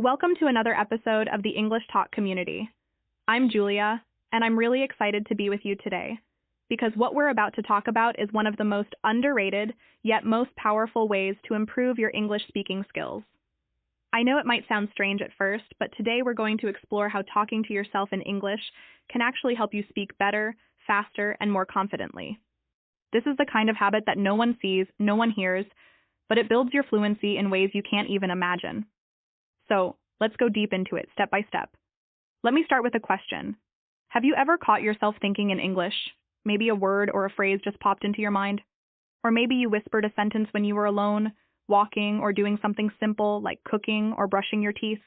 Welcome to another episode of the English Talk community. I'm Julia, and I'm really excited to be with you today, because what we're about to talk about is one of the most underrated, yet most powerful ways to improve your English speaking skills. I know it might sound strange at first, but today we're going to explore how talking to yourself in English can actually help you speak better, faster, and more confidently. This is the kind of habit that no one sees, no one hears, but it builds your fluency in ways you can't even imagine. So, let's go deep into it, step by step. Let me start with a question. Have you ever caught yourself thinking in English? Maybe a word or a phrase just popped into your mind? Or maybe you whispered a sentence when you were alone, walking, or doing something simple like cooking or brushing your teeth?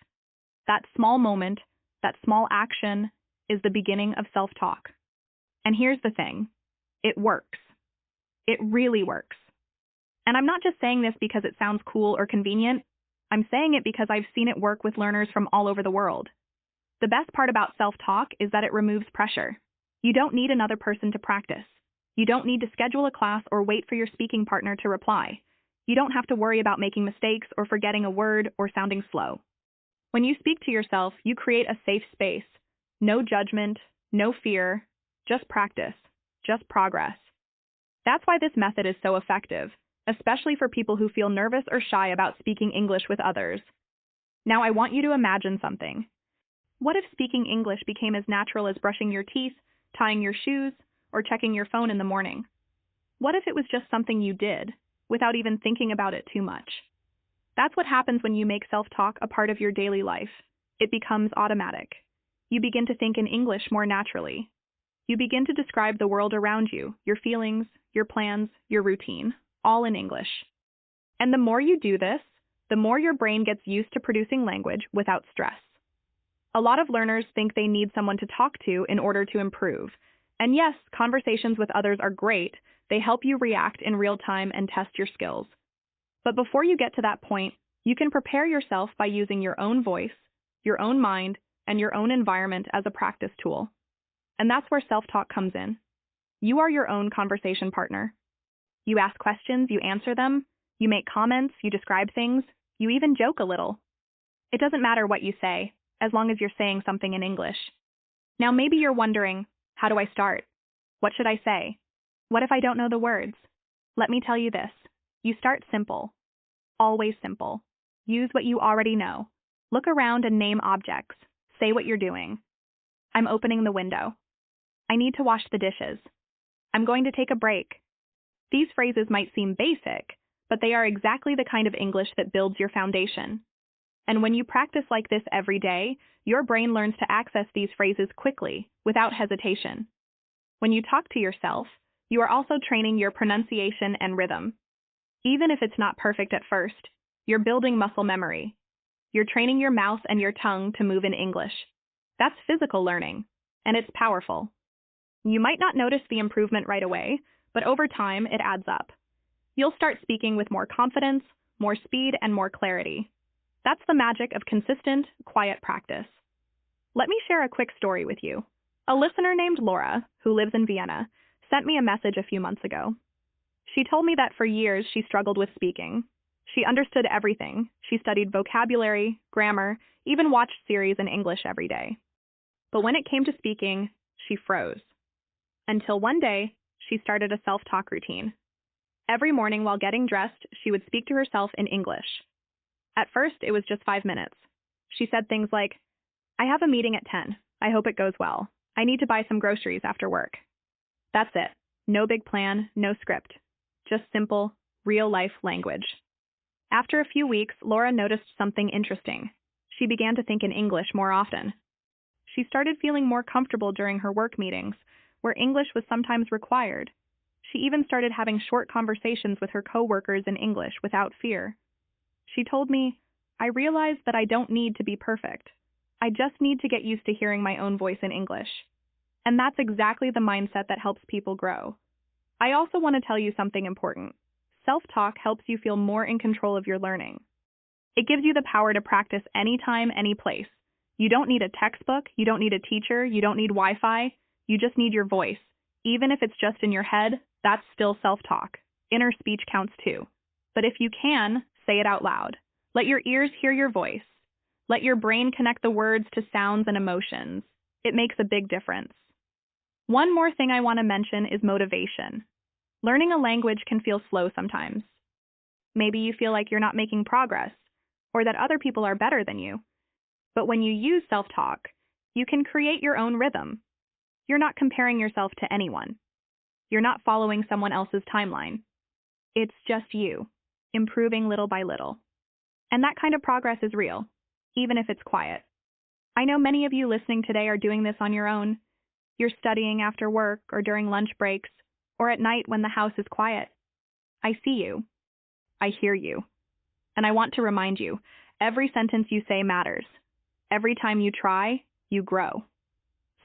That small moment, that small action, is the beginning of self-talk. And here's the thing. It works. It really works. And I'm not just saying this because it sounds cool or convenient. I'm saying it because I've seen it work with learners from all over the world. The best part about self-talk is that it removes pressure. You don't need another person to practice. You don't need to schedule a class or wait for your speaking partner to reply. You don't have to worry about making mistakes or forgetting a word or sounding slow. When you speak to yourself, you create a safe space. No judgment, no fear, just practice, just progress. That's why this method is so effective, especially for people who feel nervous or shy about speaking English with others. Now I want you to imagine something. What if speaking English became as natural as brushing your teeth, tying your shoes, or checking your phone in the morning? What if it was just something you did, without even thinking about it too much? That's what happens when you make self-talk a part of your daily life. It becomes automatic. You begin to think in English more naturally. You begin to describe the world around you, your feelings, your plans, your routine, all in English. And the more you do this, the more your brain gets used to producing language without stress. A lot of learners think they need someone to talk to in order to improve. And yes, conversations with others are great. They help you react in real time and test your skills. But before you get to that point, you can prepare yourself by using your own voice, your own mind, and your own environment as a practice tool. And that's where self-talk comes in. You are your own conversation partner. You ask questions, you answer them, you make comments, you describe things, you even joke a little. It doesn't matter what you say, as long as you're saying something in English. Now maybe you're wondering, how do I start? What should I say? What if I don't know the words? Let me tell you this. You start simple. Always simple. Use what you already know. Look around and name objects. Say what you're doing. I'm opening the window. I need to wash the dishes. I'm going to take a break. These phrases might seem basic, but they are exactly the kind of English that builds your foundation. And when you practice like this every day, your brain learns to access these phrases quickly, without hesitation. When you talk to yourself, you are also training your pronunciation and rhythm. Even if it's not perfect at first, you're building muscle memory. You're training your mouth and your tongue to move in English. That's physical learning, and it's powerful. You might not notice the improvement right away, but over time, it adds up. You'll start speaking with more confidence, more speed, and more clarity. That's the magic of consistent, quiet practice. Let me share a quick story with you. A listener named Laura, who lives in Vienna, sent me a message a few months ago. She told me that for years she struggled with speaking. She understood everything. She studied vocabulary, grammar, even watched series in English every day. But when it came to speaking, she froze. Until one day, she started a self-talk routine. Every morning while getting dressed, she would speak to herself in English. At first, it was just 5 minutes. She said things like, I have a meeting at 10. I hope it goes well. I need to buy some groceries after work. That's it. No big plan, no script. Just simple, real-life language. After a few weeks, Laura noticed something interesting. She began to think in English more often. She started feeling more comfortable during her work meetings, where English was sometimes required. She even started having short conversations with her coworkers in English without fear. She told me, I realized that I don't need to be perfect. I just need to get used to hearing my own voice in English. And that's exactly the mindset that helps people grow. I also want to tell you something important. Self-talk helps you feel more in control of your learning. It gives you the power to practice anytime, any place. You don't need a textbook, you don't need a teacher, you don't need Wi-Fi. You just need your voice. Even if it's just in your head, that's still self-talk. Inner speech counts too. But if you can, say it out loud. Let your ears hear your voice. Let your brain connect the words to sounds and emotions. It makes a big difference. One more thing I want to mention is motivation. Learning a language can feel slow sometimes. Maybe you feel like you're not making progress, or that other people are better than you. But when you use self-talk, you can create your own rhythm. You're not comparing yourself to anyone. You're not following someone else's timeline. It's just you, improving little by little. And that kind of progress is real, even if it's quiet. I know many of you listening today are doing this on your own. You're studying after work or during lunch breaks, or at night when the house is quiet. I see you. I hear you. And I want to remind you, every sentence you say matters. Every time you try, you grow.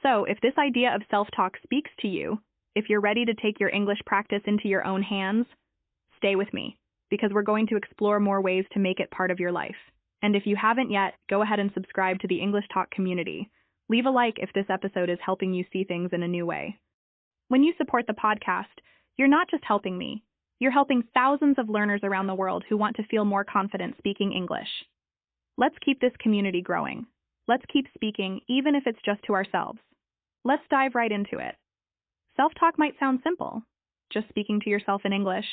So if this idea of self-talk speaks to you, if you're ready to take your English practice into your own hands, stay with me, because we're going to explore more ways to make it part of your life. And if you haven't yet, go ahead and subscribe to the English Talk community. Leave a like if this episode is helping you see things in a new way. When you support the podcast, you're not just helping me. You're helping thousands of learners around the world who want to feel more confident speaking English. Let's keep this community growing. Let's keep speaking, even if it's just to ourselves. Let's dive right into it. Self-talk might sound simple, just speaking to yourself in English,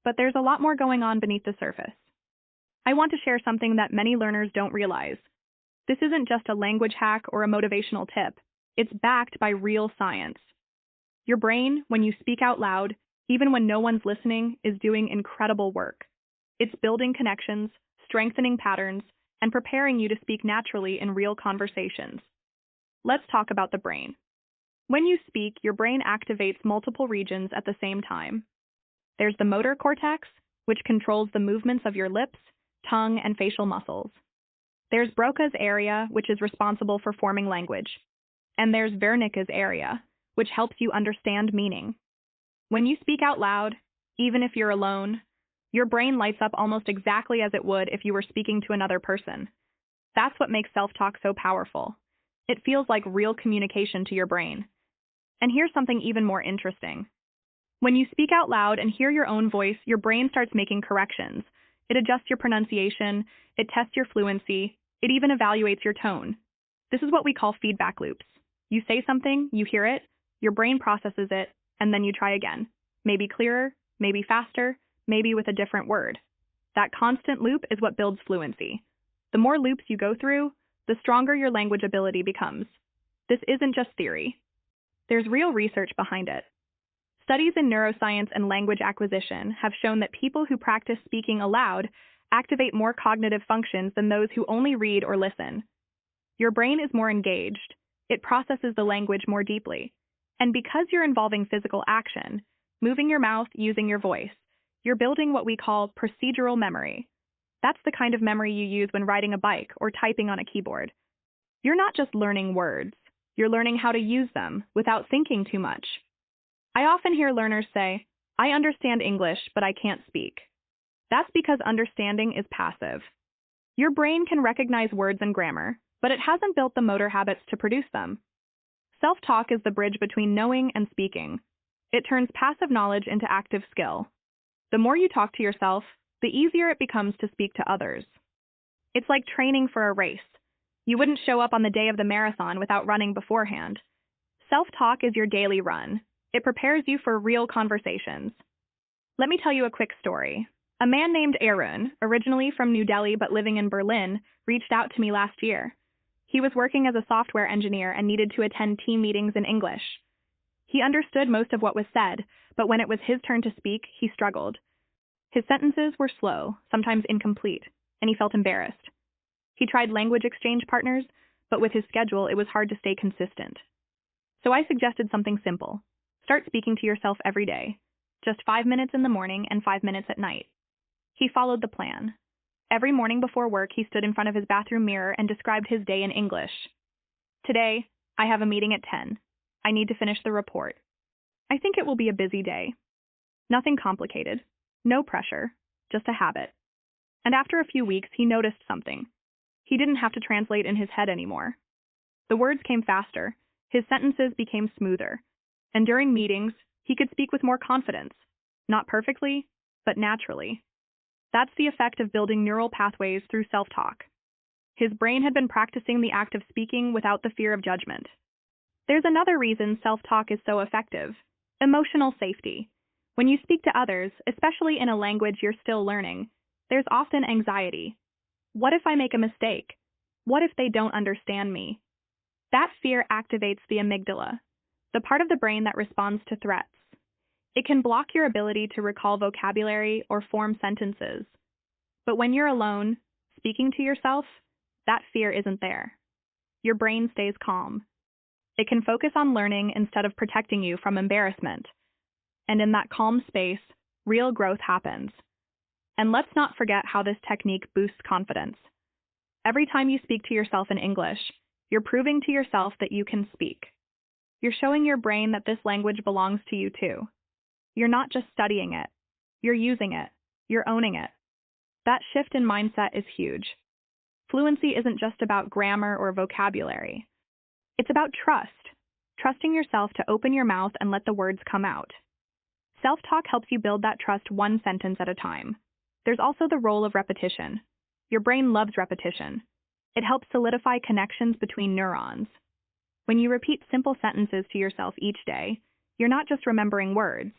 but there's a lot more going on beneath the surface. I want to share something that many learners don't realize. This isn't just a language hack or a motivational tip. It's backed by real science. Your brain, when you speak out loud, even when no one's listening, is doing incredible work. It's building connections, strengthening patterns, and preparing you to speak naturally in real conversations. Let's talk about the brain. When you speak, your brain activates multiple regions at the same time. There's the motor cortex, which controls the movements of your lips, tongue, and facial muscles. There's Broca's area, which is responsible for forming language. And there's Wernicke's area, which helps you understand meaning. When you speak out loud, even if you're alone, your brain lights up almost exactly as it would if you were speaking to another person. That's what makes self-talk so powerful. It feels like real communication to your brain. And here's something even more interesting. When you speak out loud and hear your own voice, your brain starts making corrections. It adjusts your pronunciation, it tests your fluency, it even evaluates your tone. This is what we call feedback loops. You say something, you hear it, your brain processes it, and then you try again. Maybe clearer, maybe faster, maybe with a different word. That constant loop is what builds fluency. The more loops you go through, the stronger your language ability becomes. This isn't just theory. There's real research behind it. Studies in neuroscience and language acquisition have shown that people who practice speaking aloud activate more cognitive functions than those who only read or listen. Your brain is more engaged. It processes the language more deeply. And because you're involving physical action, moving your mouth, using your voice, you're building what we call procedural memory. That's the kind of memory you use when riding a bike or typing on a keyboard. You're not just learning words. You're learning how to use them without thinking too much. I often hear learners say, "I understand English, but I can't speak." That's because understanding is passive. Your brain can recognize words and grammar, but it hasn't built the motor habits to produce them. Self-talk is the bridge between knowing and speaking. It turns passive knowledge into active skill. The more you talk to yourself, the easier it becomes to speak to others. It's like training for a race. You wouldn't show up on the day of the marathon without running beforehand. Self-talk is your daily run. It prepares you for real conversations. Let me tell you a quick story. A man named Arun, originally from New Delhi but living in Berlin, reached out to me last year. He was working as a software engineer and needed to attend team meetings in English. He understood most of what was said, but when it was his turn to speak, he struggled. His sentences were slow, sometimes incomplete, and he felt embarrassed. He tried language exchange partners, but with his schedule, it was hard to stay consistent. So I suggested something simple. Start speaking to yourself every day, just 5 minutes in the morning and 5 minutes at night. He followed the plan. Every morning before work, he stood in front of his bathroom mirror and described his day in English. Today, I have a meeting at 10. I need to finish the report. I think it will be a busy day. Nothing complicated. No pressure. Just a habit. And after a few weeks, he noticed something. He didn't have to translate in his head anymore. The words came faster. His sentences became smoother. And during meetings, he could speak with more confidence. Not perfectly, but naturally. That's the effect of building neural pathways through self-talk. His brain had been practicing the act of speaking without the fear of judgment. There's another reason self-talk is so effective: emotional safety. When you speak to others, especially in a language you're still learning, there's often anxiety. What if I make a mistake? What if they don't understand me? That fear activates the amygdala, the part of the brain that responds to threats. It can block your ability to recall vocabulary or form sentences. But when you're alone, speaking to yourself, that fear isn't there. Your brain stays calm. It can focus on learning instead of protecting you from embarrassment. And in that calm space, real growth happens. And let's not forget how this technique boosts confidence. Every time you speak to yourself in English, you're proving to yourself that you can speak. You're showing your brain that this language belongs to you too. You're not just studying it. You're using it. You're owning it. That shift in mindset is huge. Fluency isn't just about grammar or vocabulary. It's about trust, trusting yourself to open your mouth and let the words come out. Self-talk helps you build that trust one sentence at a time. There's also the role of repetition. Your brain loves repetition. It helps solidify connections between neurons. When you repeat simple sentences to yourself each day, you're not just remembering words.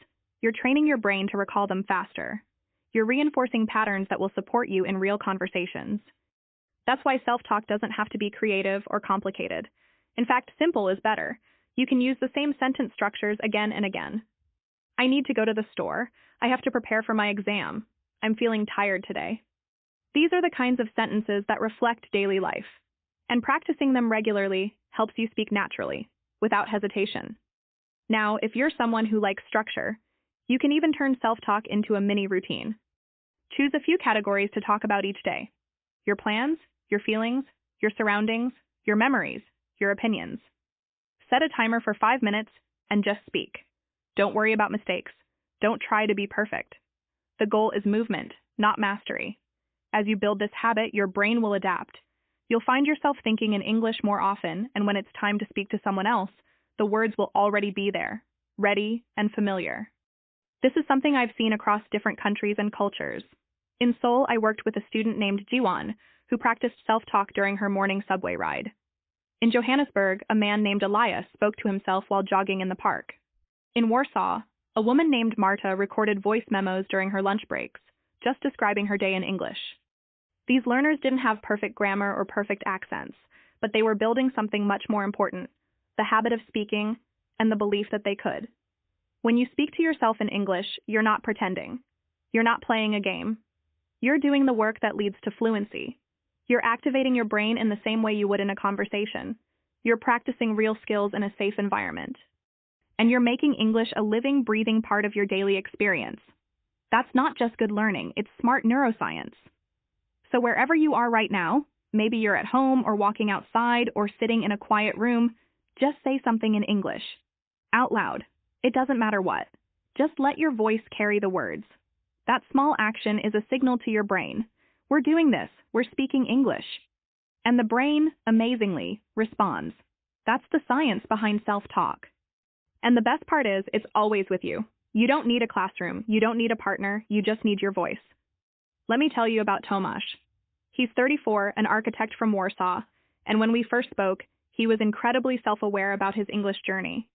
You're training your brain to recall them faster. You're reinforcing patterns that will support you in real conversations. That's why self-talk doesn't have to be creative or complicated. In fact, simple is better. You can use the same sentence structures again and again. I need to go to the store. I have to prepare for my exam. I'm feeling tired today. These are the kinds of sentences that reflect daily life. And practicing them regularly helps you speak naturally, without hesitation. Now, if you're someone who likes structure, you can even turn self-talk into a mini routine. Choose a few categories to talk about each day: your plans, your feelings, your surroundings, your memories, your opinions. Set a timer for 5 minutes and just speak. Don't worry about mistakes. Don't try to be perfect. The goal is movement, not mastery. As you build this habit, your brain will adapt. You'll find yourself thinking in English more often, and when it's time to speak to someone else, the words will already be there, ready and familiar. This is something I've seen across different countries and cultures. In Seoul, I worked with a student named Jiwon, who practiced self-talk during her morning subway ride. In Johannesburg, a man named Elias spoke to himself while jogging in the park. In Warsaw, a woman named Marta recorded voice memos during her lunch breaks, just describing her day in English. These learners didn't have perfect grammar or perfect accents, but they were building something much more important: the habit of speaking and the belief that they could. When you speak to yourself in English, you're not pretending. You're not playing a game. You're doing the work that leads to fluency. You're activating your brain in the same way you would in a conversation. You're practicing real skills in a safe environment. And you're making English a living, breathing part of your daily experience. That's not just good learning, it's smart neuroscience. So wherever you are right now, maybe you're at home or walking outside or sitting in a quiet room, just say something in English. Out loud. It doesn't matter what. Just let your voice carry the words. That small action is a signal to your brain. We're doing this. We're speaking English. And the brain, amazingly, responds. That's the science behind self-talk. And the best part is, it's always with you. You don't need a classroom. You don't need a partner. You just need your voice. Let me tell you about Tomas. He's 34, an architect from Warsaw, and when we first spoke, he was incredibly self-aware about his English journey.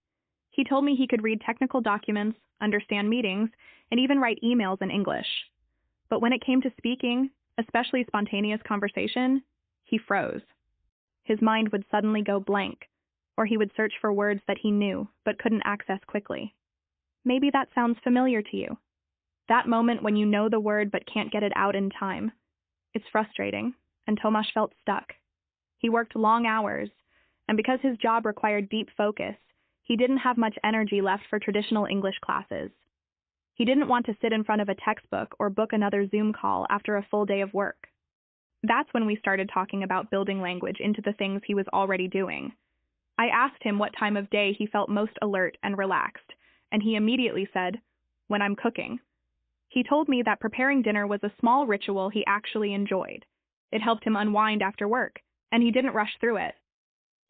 He told me he could read technical documents, understand meetings, and even write emails in English. But when it came to speaking, especially spontaneous conversation, he froze. His mind would suddenly go blank, or he would search for words that he knew but couldn't access quickly. Maybe that sounds familiar to you. That moment when you know the word but can't get it out in time. It's frustrating, and Tomas felt stuck. He worked long hours, and because his job required deep focus, he didn't have much energy left for traditional English classes. He didn't want to sit in front of a textbook or book another Zoom call after a full day of work. That's when we started talking about building language into the things he was already doing. I asked him what time of day he felt most alert and relaxed, and he immediately said, "When I'm cooking." He told me that preparing dinner was a small ritual he actually enjoyed. It helped him unwind after work, and he didn't rush through it.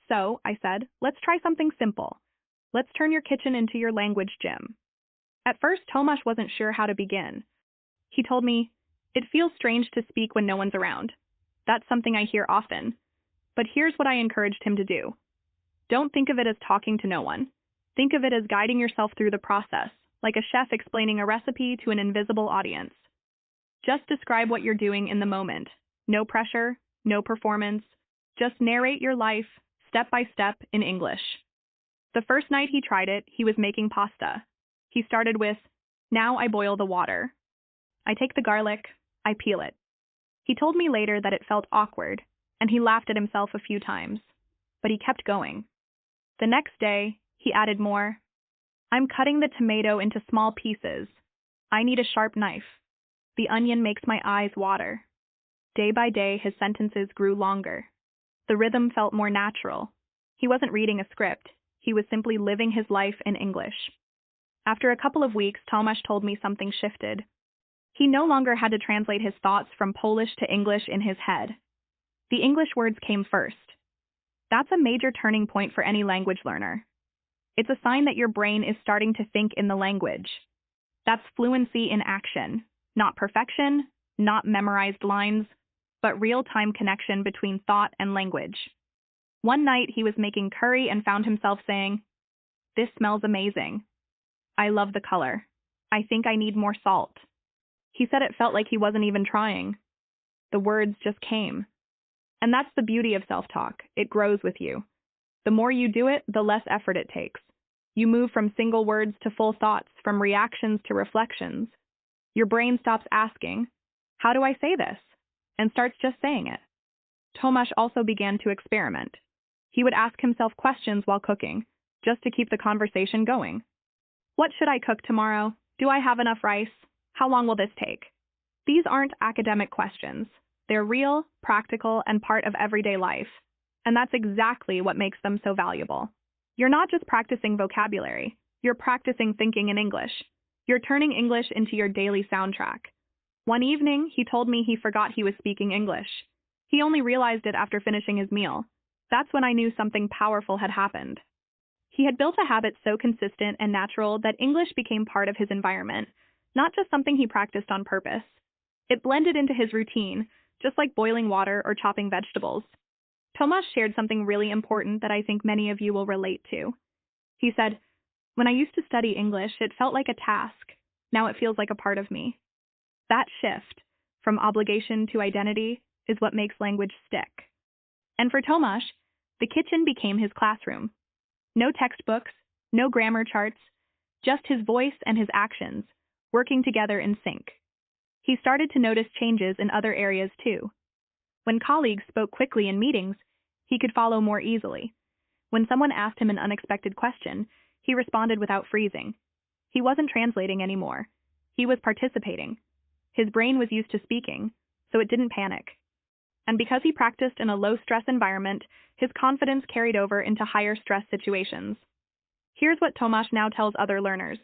So, I said, let's try something simple. Let's turn your kitchen into your language gym. At first, Tomas wasn't sure how to begin. He told me, "It feels strange to speak when no one's around. That's something I hear often. But here's what I encouraged him to do. Don't think of it as talking to no one. Think of it as guiding yourself through the process, like a chef explaining a recipe to an invisible audience. Just describe what you're doing in the moment. No pressure, no performance. Just narrate your life, step by step, in English. The first night he tried it, he was making pasta. He started with, "Now I boil the water. I take the garlic, I peel it." He told me later that it felt awkward, and he laughed at himself a few times. But he kept going. The next day, he added more. "I'm cutting the tomato into small pieces. I need a sharp knife. The onion makes my eyes water." Day by day, his sentences grew longer. The rhythm felt more natural. He wasn't reading a script. He was simply living his life in English. After a couple of weeks, Tomas told me something shifted. He no longer had to translate his thoughts from Polish to English in his head. The English words came first. That's a major turning point for any language learner. It's a sign that your brain is starting to think in the language. That's fluency in action, not perfection, not memorized lines, but real-time connection between thought and language. One night he was making curry and found himself saying, "This smells amazing. I love the color. I think I need more salt." He said it felt like he wasn't even trying. The words just came. And that's the beauty of self-talk. It grows with you. The more you do it, the less effort it takes. You move from single words to full thoughts, from reactions to reflections. Your brain stops asking, "How do I say this?" and starts just saying it. Tomas also began to experiment. He would ask himself questions while cooking, just to keep the conversation going. What should I cook tomorrow? Do I have enough rice? How long will this take? These aren't academic questions. They're real, practical, and part of everyday life. And that's exactly what makes them so valuable. You're not just practicing vocabulary. You're practicing thinking in English. You're turning English into your daily soundtrack. One evening, he told me he forgot he was speaking English. He only realized it after finishing his meal. That's when I knew something powerful had happened. He had built a habit so consistent and natural that English became part of his environment, not just something he practiced on purpose. It blended into his routine, just like boiling water or chopping vegetables. Tomas shared something really important that I think many of you will relate to. He said, "When I used to study English, it felt like a task. Now it feels like a part of me." That shift, from obligation to identity, is what makes language stick. And for Tomas, the kitchen became his classroom. No textbooks, no grammar charts, just his voice and his actions, working together in sync. He started to notice changes in other areas too. When colleagues spoke quickly in meetings, he could follow more easily. When someone asked him an unexpected question, he responded without freezing. He wasn't translating anymore. He was participating. His brain was used to speaking, so it didn't panic. And because he practiced in a low-stress environment, his confidence carried over into higher-stress situations. Here's what Tomas now tells other learners.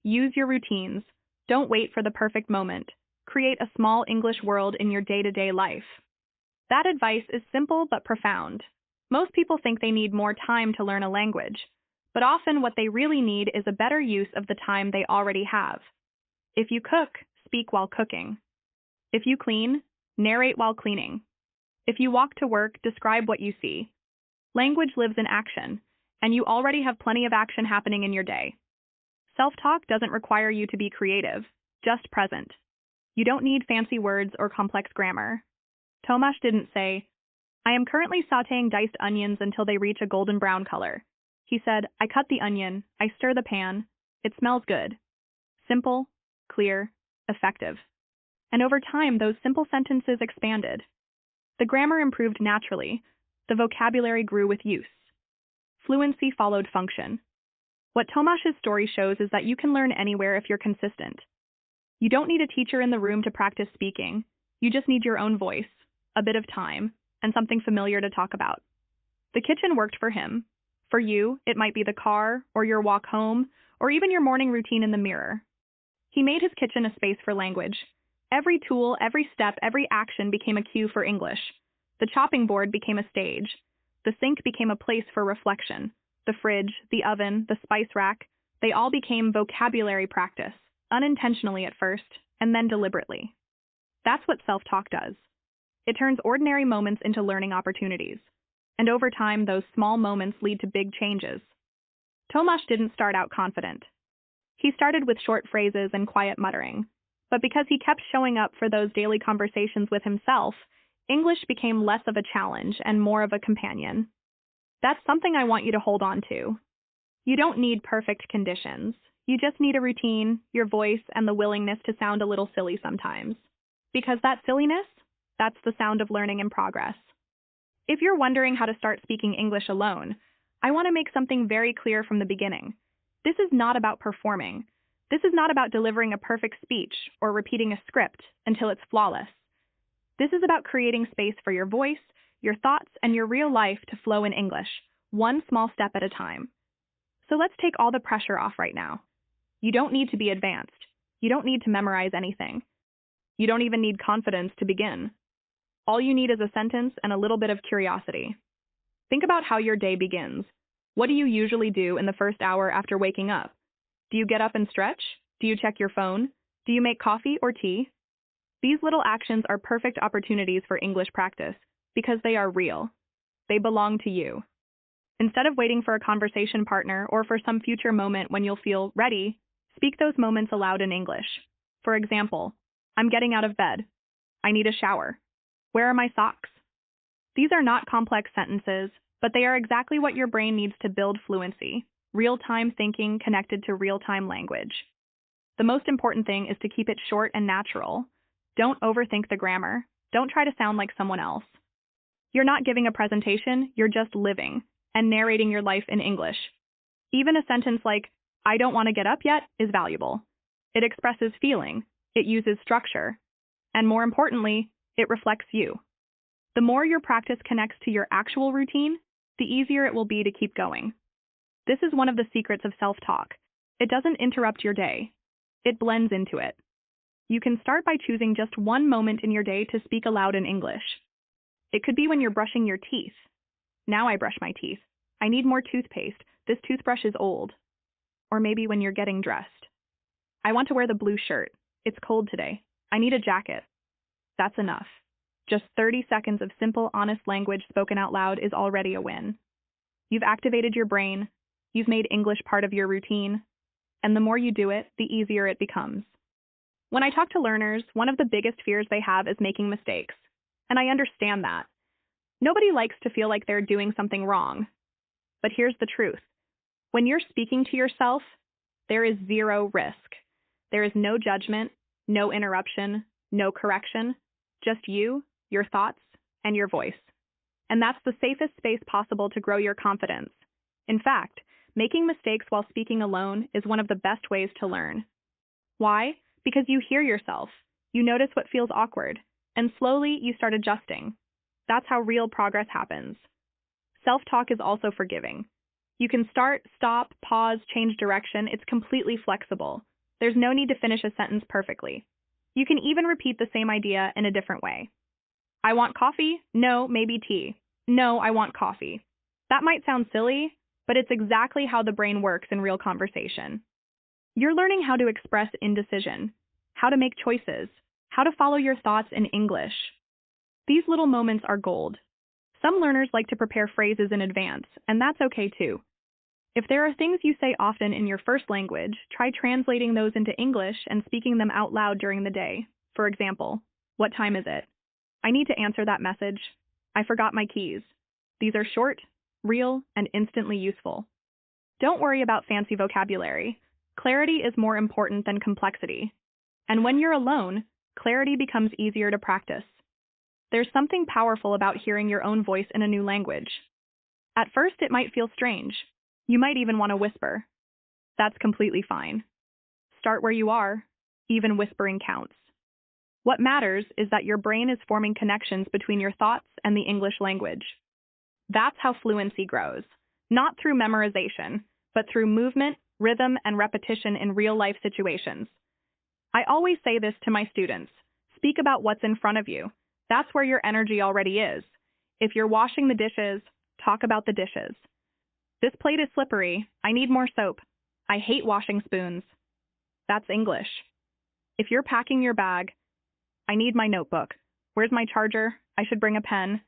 Use your routines. Don't wait for the perfect moment. Create a small English world in your day-to-day life. That advice is simple but profound. Most people think they need more time to learn a language, but often what they really need is a better use of the time they already have. If you cook, speak while cooking. If you clean, narrate while cleaning. If you walk to work, describe what you see. Language lives in action, and you already have plenty of action happening in your day. Self-talk doesn't require you to be creative, just present. You don't need fancy words or complex grammar. Tomas didn't say, "I am currently sautéing diced onions until they reach a golden brown color." He said, "I cut the onion, I stir the pan, it smells good." Simple, clear, effective. And over time, those simple sentences expanded. The grammar improved naturally. The vocabulary grew with use. Fluency followed function. What Tomas's story shows is that you can learn anywhere if you're consistent. You don't need a teacher in the room to practice speaking. You just need your own voice, a bit of time, and something familiar to talk about. The kitchen worked for him. For you, it might be the car, or your walk home, or even your morning routine in the mirror. He made his kitchen a space for language. Every tool, every step, every action became a cue for English. The chopping board became a stage. The sink became a place for reflection. The fridge, the oven, the spice rack, they all became vocabulary practice, unintentionally at first, and then deliberately. That's what self-talk does. It turns ordinary moments into learning opportunities. And over time, those small moments lead to big changes. Tomas didn't start out confident. He started with short phrases and quiet muttering. But because he kept showing up for those daily conversations with himself, English became less of a challenge and more of a companion. That's something I want you to hold on to. You don't need perfect conditions. You just need a routine, your voice, and the willingness to sound a little silly sometimes. Because that silliness, that's the sound of learning in progress. If you're wondering how to start speaking English alone, I want to make something very clear from the beginning. This is not about performing. This is not about delivering a perfect speech or repeating a script until it's flawless. This is about creating space for your voice, your thoughts, and your real life to flow in English, one small step at a time. So let's take all the pressure off right now. You don't need to be advanced. You don't need to memorize anything. You don't even need confidence to begin. All you need is a sentence and a little bit of curiosity. Think about how your day begins. What do you usually do in the first hour after waking up? Do you get up and stretch? Do you check your phone? Do you make coffee or tea? These little actions are perfect opportunities for English practice because they are real. They belong to you. Instead of waiting for a conversation partner or for some future moment when you'll feel ready, speak those moments aloud in English. For example, I'm getting out of bed. I need a shower. Where are my socks? These are not complex sentences, but they are exactly what your brain needs to build fluency, real-time thinking connected to real-time language. The most important thing is to keep it short and natural. Don't overthink the grammar. Don't try to sound like someone else. You're not giving a presentation, you're just living and narrating your life in English. Even a sentence like, I don't want to get up yet, is valuable. It expresses feeling, it uses structure, and more importantly, it reflects you. The more your practice connects to your actual routine, the easier it will be to keep going. This is one of the secrets of self-talk. It doesn't interrupt your day. It blends into it. You can start by choosing just one moment in your day to speak aloud in English. It could be when you're brushing your teeth. Now I brush my teeth. I need more toothpaste. This toothbrush is old. Or maybe when you're getting dressed. I want to wear the blue shirt. It's cold today. I need a jacket. That's enough. Just 30 seconds of simple, honest language spoken out loud is already a win. You've activated your brain. You've made English part of your routine. And the more you do it, the easier it becomes. When I talk to learners, one of the biggest fears they have is making mistakes. And I understand that. Nobody likes to feel like they're doing something wrong. But here's the truth. When you're speaking to yourself, there is zero risk. There is no judgment, no interruption, no correction, just you, your thoughts, and your voice. And that's the safest space possible to grow your confidence. In fact, making mistakes while speaking alone is one of the best ways to learn. Why? Because you hear yourself, you notice what feels awkward, and slowly you start adjusting. That's how real progress happens. Self-talk is also forgiving. You can start, stop, pause, change direction. It's completely flexible. There's no need to finish a sentence perfectly. You can even repeat the same idea in a different way. I want coffee? No, maybe tea. No, I want coffee. That might sound silly, but it's exactly how the brain works in real conversation. You're learning how to express indecision, how to make choices, how to follow your thoughts in English. These little moments are gold. Some learners like to prepare phrases in advance, and that's okay too. If there are things you say often in your first language, try translating those into English and speaking them out loud during the day. For example, what time is it? I need to answer that message. I forgot my keys. These are short, real, and instantly useful. Don't worry about fancy vocabulary. Clarity is more important than complexity. And when you're alone, clarity becomes easier to practice. There's something powerful about hearing your own voice in a new language. At first, it might feel strange. You might even want to whisper. That's completely fine. Start where you are. Even whispering counts. What matters is that your brain is forming connections between your thoughts and the English language. That's how fluency grows. Not through memorization, but through movement, rhythm, and repetition in real-life situations. I always say this to my students. Speak about what's in front of you. That's where your energy already is. If you're washing the dishes, talk about the dishes. This plate is slippery. I need more soap. I hate washing spoons. That's English. If you're packing your bag, I need my notebook. Where's my charger? I should bring a pen.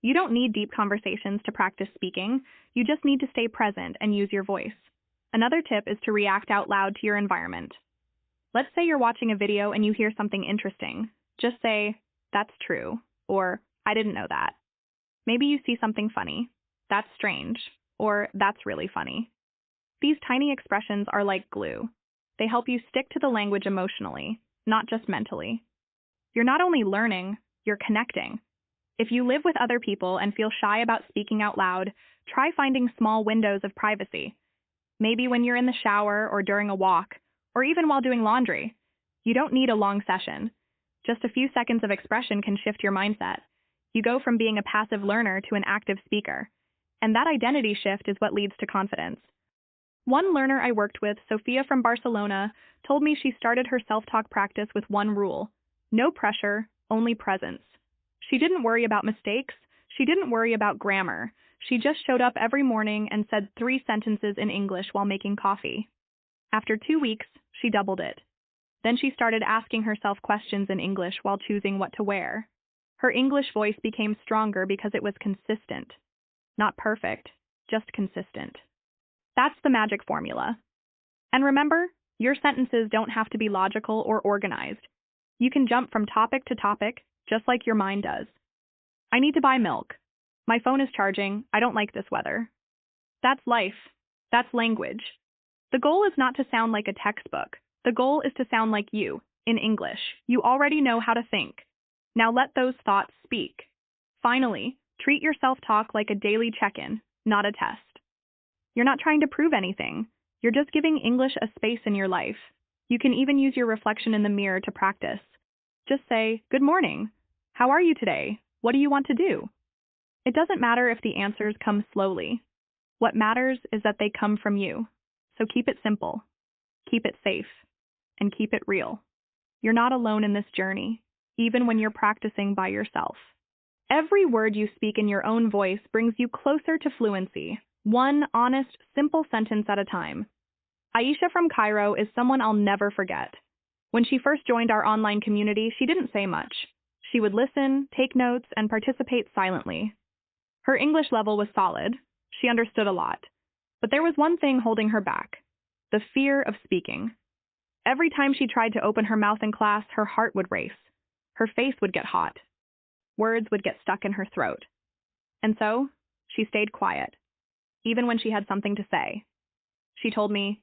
You don't need deep conversations to practice speaking. You just need to stay present and use your voice. Another tip is to react out loud to your environment. Let's say you're watching a video and you hear something interesting. Just say, "That's true," or "I didn't know that." Maybe you see something funny. "That's strange," or "That's really funny." These tiny expressions are like glue. They help you stick to the language emotionally, not just mentally. You're not only learning, you're connecting. If you live with other people and feel shy about speaking out loud, try finding small windows of privacy. Maybe when you're in the shower or during a walk, or even while doing laundry. You don't need a long session. Just a few seconds of expression can shift your mindset. You go from being a passive learner to an active speaker. And that identity shift is what leads to confidence. One learner I worked with, Sophia from Barcelona, told me she started her self-talk practice with one rule: no pressure, only presence. She didn't worry about mistakes. She didn't worry about grammar. She just showed up every morning and said 3 sentences in English while making coffee. After 2 weeks, she doubled it. Then she started asking herself questions in English while choosing what to wear. Her English voice became stronger because it was consistent. Not perfect, just consistent. That's the magic formula. And remember, your sentences don't have to be logical or organized. You can jump from topic to topic, just like your mind does. I need to buy milk. My phone is charging. I don't like this weather. That's life. That's language. The goal is not to sound like a textbook. The goal is to sound like you, in English. You already know how to think. Now let those thoughts speak. Finally, treat your self-talk like a daily check-in, not a test. You're not trying to prove anything. You're just giving English a space in your life. You can even use your reflection in the mirror to practice. Just say, "Good morning. How are you today? What do you want to do?" It doesn't matter if the answers come slowly. What matters is that they come from you. So keep it simple, keep it safe, and keep it real. You're not alone in this journey, even when you're practicing by yourself. Every word you speak in your own voice brings you closer to fluency, one honest, simple sentence at a time. Aisha from Cairo is someone I'll never forget. When she first joined our online community, she didn't say much. She would listen, take notes, and participate silently. Her English level was solid. She understood a lot. But there was one thing holding her back: the fear of speaking. Every time she tried to open her mouth in class, her heart would race. Her face would get hot. Words would get stuck in her throat. And so, she stayed quiet, even when she had something to say. She told me,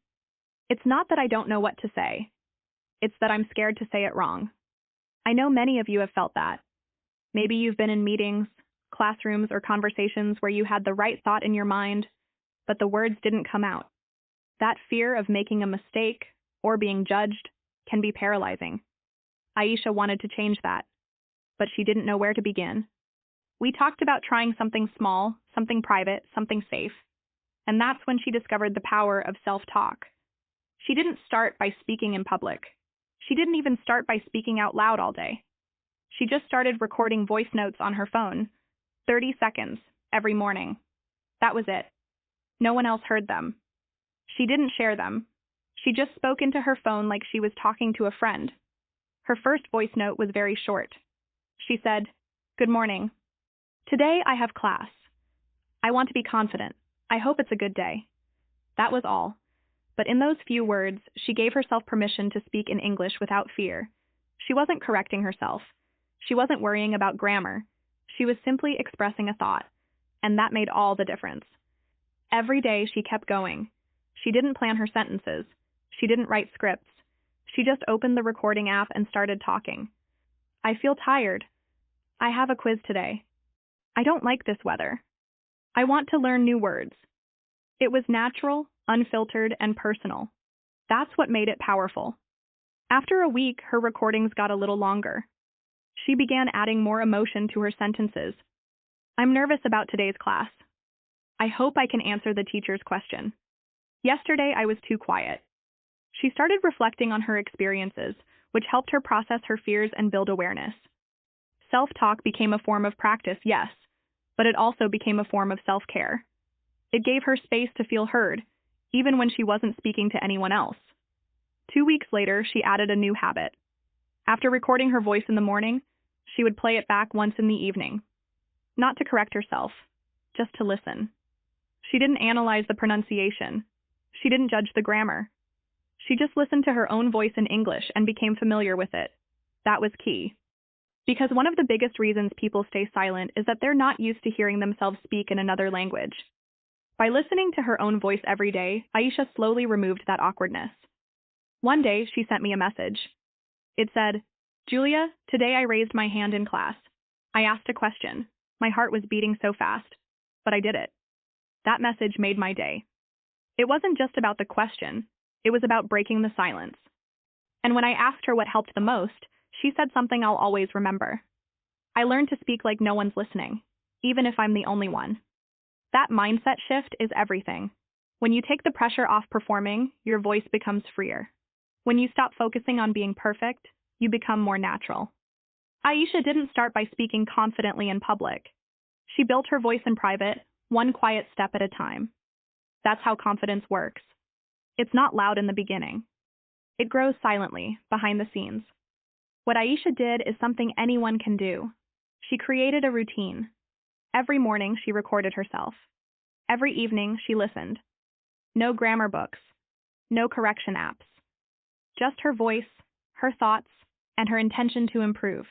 "It's not that I don't know what to say. It's that I'm scared to say it wrong." I know many of you have felt that. Maybe you've been in meetings, classrooms, or conversations where you had the right thought in your mind, but the words didn't come out. That fear of making a mistake or being judged can be paralyzing. Aisha wanted to change that, but she didn't know where to begin. We talked about trying something small, something private, something safe, and that's when she discovered the power of self-talk. She didn't start by speaking in public. She didn't even start by speaking out loud all day. She just started recording voice notes on her phone, 30 seconds, every morning. That was it. No one else heard them. She didn't share them. She just spoke into her phone like she was talking to a friend. Her first voice note was very short. She said, "Good morning. Today I have class. I want to be confident. I hope it's a good day." That was all. But in those few words, she gave herself permission to speak in English without fear. She wasn't correcting herself. She wasn't worrying about grammar. She was simply expressing a thought, and that made all the difference. Every day she kept going. She didn't plan her sentences. She didn't write scripts. She just opened the recording app and started talking. "I feel tired. I have a quiz today. I don't like this weather. I want to learn new words." It was natural, unfiltered, and personal. That's what made it powerful. After a week, her recordings got a little longer. She began adding more emotion to her sentences. "I'm nervous about today's class. I hope I can answer the teacher's question. Yesterday I was too quiet." She started reflecting on her experiences, which helped her process her fears and build awareness. Self-talk became a form of practice, yes, but it also became a form of self-care. It gave her space to feel heard, even when she wasn't speaking to anyone else. 2 weeks later, she added a new habit. After recording her voice in the morning, She would play it back once in the evening. Not to correct herself, just to listen. She didn't analyze the pronunciation. She didn't judge the grammar. She just listened to her own voice in English and became familiar with it. That was key. Because one of the biggest reasons people stay silent is that they're not used to hearing themselves speak in another language. By listening to her own voice every day, Aisha slowly removed that awkwardness. One day, she sent me a message. It said, "Julia, today I raised my hand in class. I asked a question. My heart was beating so fast. But I did it." That message made my day. It wasn't just about the question. It was about breaking the silence. And when I asked her what helped the most, she said something I'll always remember. "I learned to speak like no one's listening, even if I'm the only one." That mindset shift is everything. When you take the pressure off performing, your voice becomes freer. When you stop focusing on being perfect, you become more natural. Aisha didn't start by speaking confidently in public. She built her voice in private, one quiet step at a time. That's how confidence works. It's not loud in the beginning. It grows silently, behind the scenes. What Aisha did is something anyone can do. She created a routine. Every morning, she recorded herself. Every evening, she listened. No grammar books. No correction apps. Just her voice, her thoughts, and her intention to improve.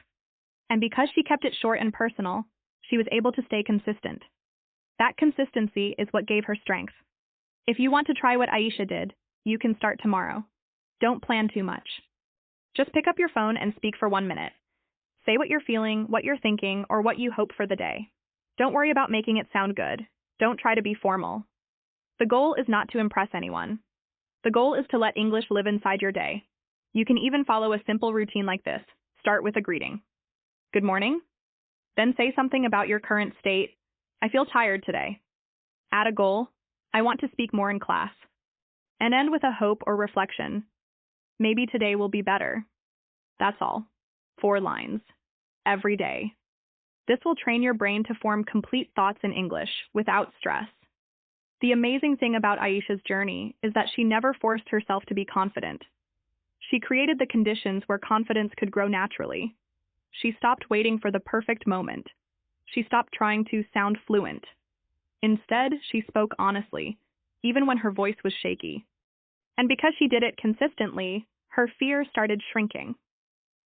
And because she kept it short and personal, she was able to stay consistent. That consistency is what gave her strength. If you want to try what Aisha did, you can start tomorrow. Don't plan too much. Just pick up your phone and speak for 1 minute. Say what you're feeling, what you're thinking, or what you hope for the day. Don't worry about making it sound good. Don't try to be formal. The goal is not to impress anyone. The goal is to let English live inside your day. You can even follow a simple routine like this. Start with a greeting. "Good morning." Then say something about your current state. "I feel tired today." Add a goal. "I want to speak more in class." And end with a hope or reflection. "Maybe today will be better." That's all. 4 lines. Every day. This will train your brain to form complete thoughts in English without stress. The amazing thing about Aisha's journey is that she never forced herself to be confident. She created the conditions where confidence could grow naturally. She stopped waiting for the perfect moment. She stopped trying to sound fluent. Instead, she spoke honestly, even when her voice was shaky. And because she did it consistently, her fear started shrinking.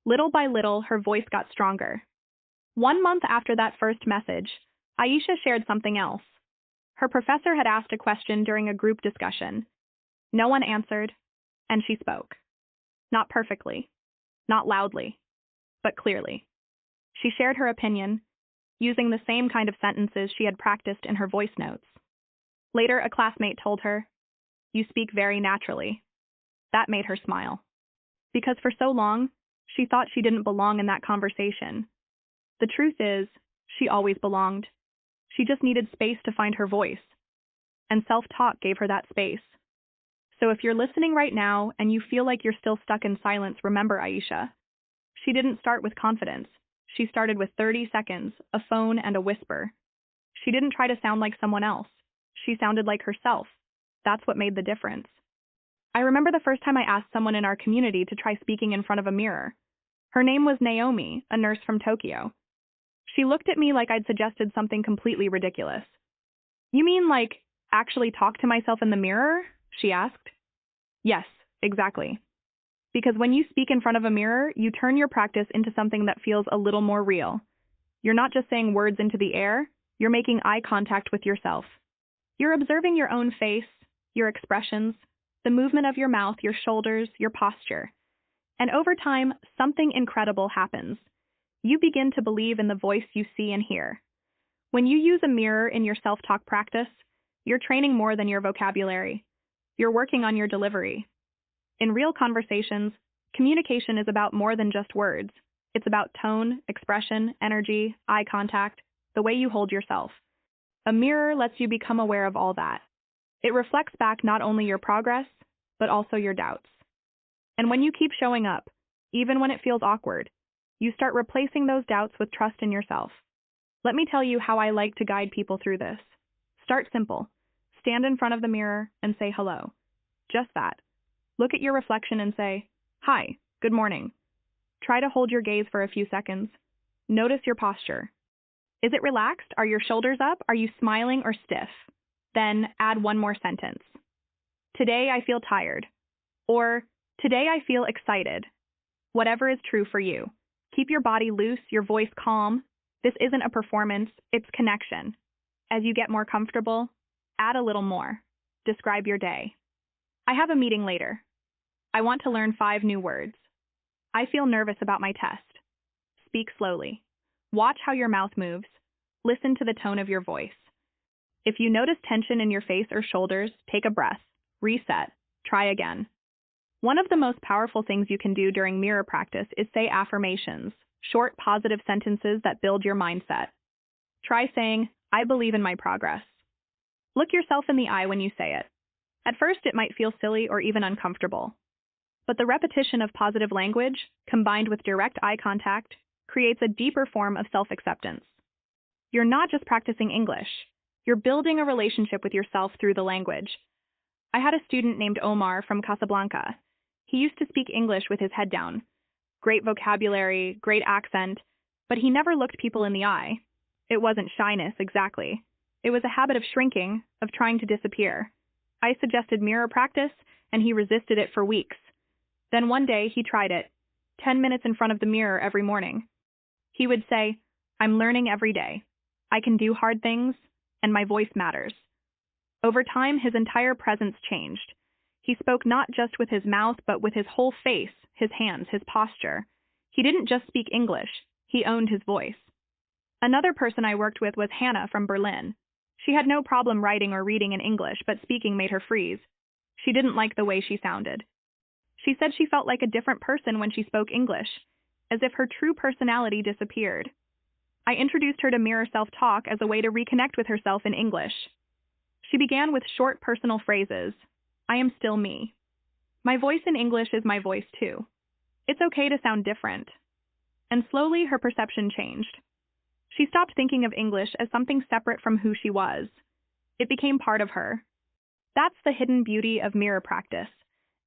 Little by little, her voice got stronger. 1 month after that first message, Aisha shared something else. Her professor had asked a question during a group discussion. No one answered, and she spoke. Not perfectly, not loudly, but clearly. She shared her opinion, using the same kind of sentences she had practiced in her voice notes. Later, a classmate told her, "You speak very naturally." That made her smile. Because for so long, she thought she didn't belong in that conversation. The truth is, she always belonged. She just needed space to find her voice. And self-talk gave her that space. So if you're listening right now and you feel like you're still stuck in silence, remember Aisha. She didn't start with confidence. She started with 30 seconds, a phone, and a whisper. She didn't try to sound like someone else. She sounded like herself. That's what made the difference. I remember the first time I asked someone in our community to try speaking in front of a mirror. Her name was Naomi, a nurse from Tokyo. She looked at me like I'd suggested something completely ridiculous. "You mean like, actually talk to myself in the mirror?" she asked. Yes, exactly. Because when you speak in front of a mirror, you turn your practice into something that feels a little more real. You're not just saying words into the air, you're making eye contact with yourself. You're observing your own face, your expressions, the movement of your mouth, your shoulders, your posture. And over time, something incredible happens. You begin to believe in the voice you see and hear. When you use a mirror in your self-talk practice, you're training more than your vocabulary. You're working on your delivery. In real conversations, communication is about more than just words. It's about tone, expression, energy, eye contact, the way you hold yourself. A mirror lets you become aware of all that. It reflects back not only your progress, but also your doubts. And when you keep showing up, even when it feels awkward, you start replacing those doubts with trust in yourself. Let me tell you how I like to guide people through this. Start simple. Stand in front of the mirror and say hello. Just that. Look at your reflection and say, "Hi, good morning." Try to hold your gaze for a few seconds. Notice your posture. Is it relaxed? Are your shoulders up? Are you smiling or stiff? Then add one more sentence. Today I feel tired. Or, today I feel excited. Whatever is true for you. Keep your body loose, your voice calm. This isn't a performance, it's connection. As you get more comfortable, add a little more. Describe your day. I have a meeting later. I want to learn 5 new words. I feel nervous about my test. Speak slowly. Watch how your mouth moves. Listen to the tone of your voice. If you notice tension in your face or shoulders, take a breath. Reset. Try again. One of the most powerful things you can do during mirror practice is say affirmations, short positive sentences that build your mindset. Try saying, I believe in my progress. Look yourself in the eye when you say it. At first, it might feel silly or even uncomfortable. But the repetition of positive language, combined with direct eye contact, creates a deeper form of self-acceptance. You're not just practicing English. You're building a relationship with yourself through the language. I had a student named Omar from Casablanca. He used to speak English with his head down. Great vocabulary, great accent, but he never looked people in the eye. It wasn't shyness, exactly. It was a habit of shrinking, of trying to disappear. I suggested mirror practice, and he resisted it for weeks. Then one day, he tried it, 10 minutes in front of the mirror every morning. He would say, I'm learning every day. I can do hard things, and my voice matters. Over time, his entire presence changed. He spoke not just with his mouth, but with his whole face, his hands, his posture. He didn't just speak English, he owned his voice. Another person I worked with was Hannah from Berlin. She had no problem writing or reading in English, but speaking made her freeze. She didn't like the way she sounded. She said she felt like a different person when she spoke English, as if her true personality disappeared. I introduced her to mirror self-talk as a way to reconnect with herself in English. She began with short personal phrases. I am still me. My voice in English is my voice too. It's okay to sound different. And slowly her perception changed. She stopped thinking of English as something separate from who she was. It became part of her. That's the hidden beauty of mirror practice.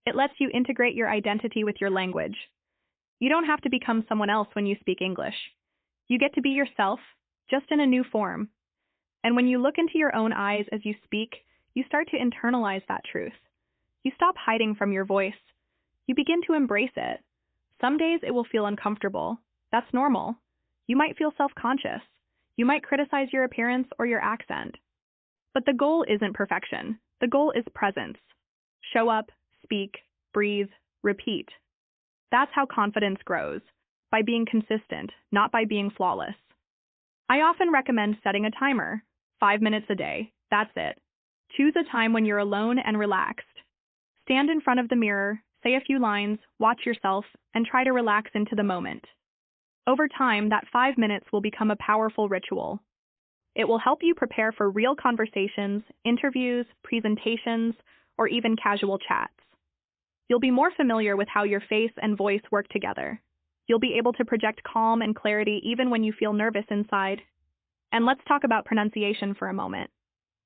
It lets you integrate your identity with your language. You don't have to become someone else when you speak English. You get to be yourself, just in a new form. And when you look into your own eyes as you speak, you start to internalize that truth. You stop hiding from your voice. You begin to embrace it. Some days it will feel uncomfortable. That's normal. You might feel self-conscious. You might criticize your appearance or your accent. But the goal isn't perfection. The goal is presence. Show up, speak, breathe, repeat. That's how confidence grows, by being consistent, not by being flawless. I often recommend setting a timer, 5 minutes a day. That's it. Choose a time when you're alone and relaxed. Stand in front of the mirror, say a few lines, watch yourself, and try to relax into the moment. Over time, that 5 minutes will become a powerful ritual. It will help you prepare for real conversations, interviews, presentations, or even casual chats. You'll be more familiar with how your face and voice work together. You'll be able to project calm and clarity even when you feel nervous inside. And let's talk about pronunciation for a moment.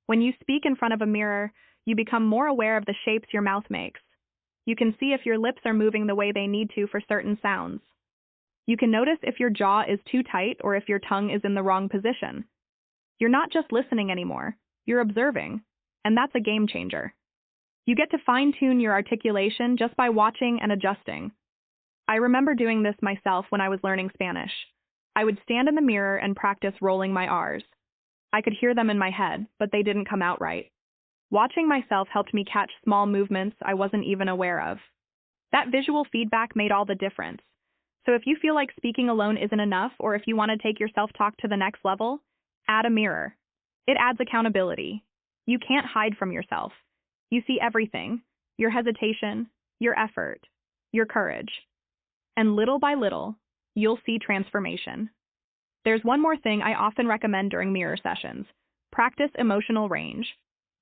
When you speak in front of a mirror, you become more aware of the shapes your mouth makes. You can see if your lips are moving the way they need to for certain sounds. You can notice if your jaw is too tight or if your tongue is in the wrong position. You're not just listening anymore, you're observing, and that's a game changer. You get to fine-tune your articulation just by watching and adjusting. I remember doing this myself when I was learning Spanish. I would stand in the mirror and practice rolling my R's. I could hear them in my head, but they didn't come out right. Watching myself helped me catch small movements I wasn't even aware of. That visual feedback made all the difference. So if you feel like speaking alone isn't enough, or if you want to take your self-talk to the next level, add a mirror. It adds accountability. You can't hide from yourself. You see everything, your hesitation, your effort, your courage. And little by little, you'll see transformation. There's one more thing I often recommend during mirror sessions. Practice emotional range.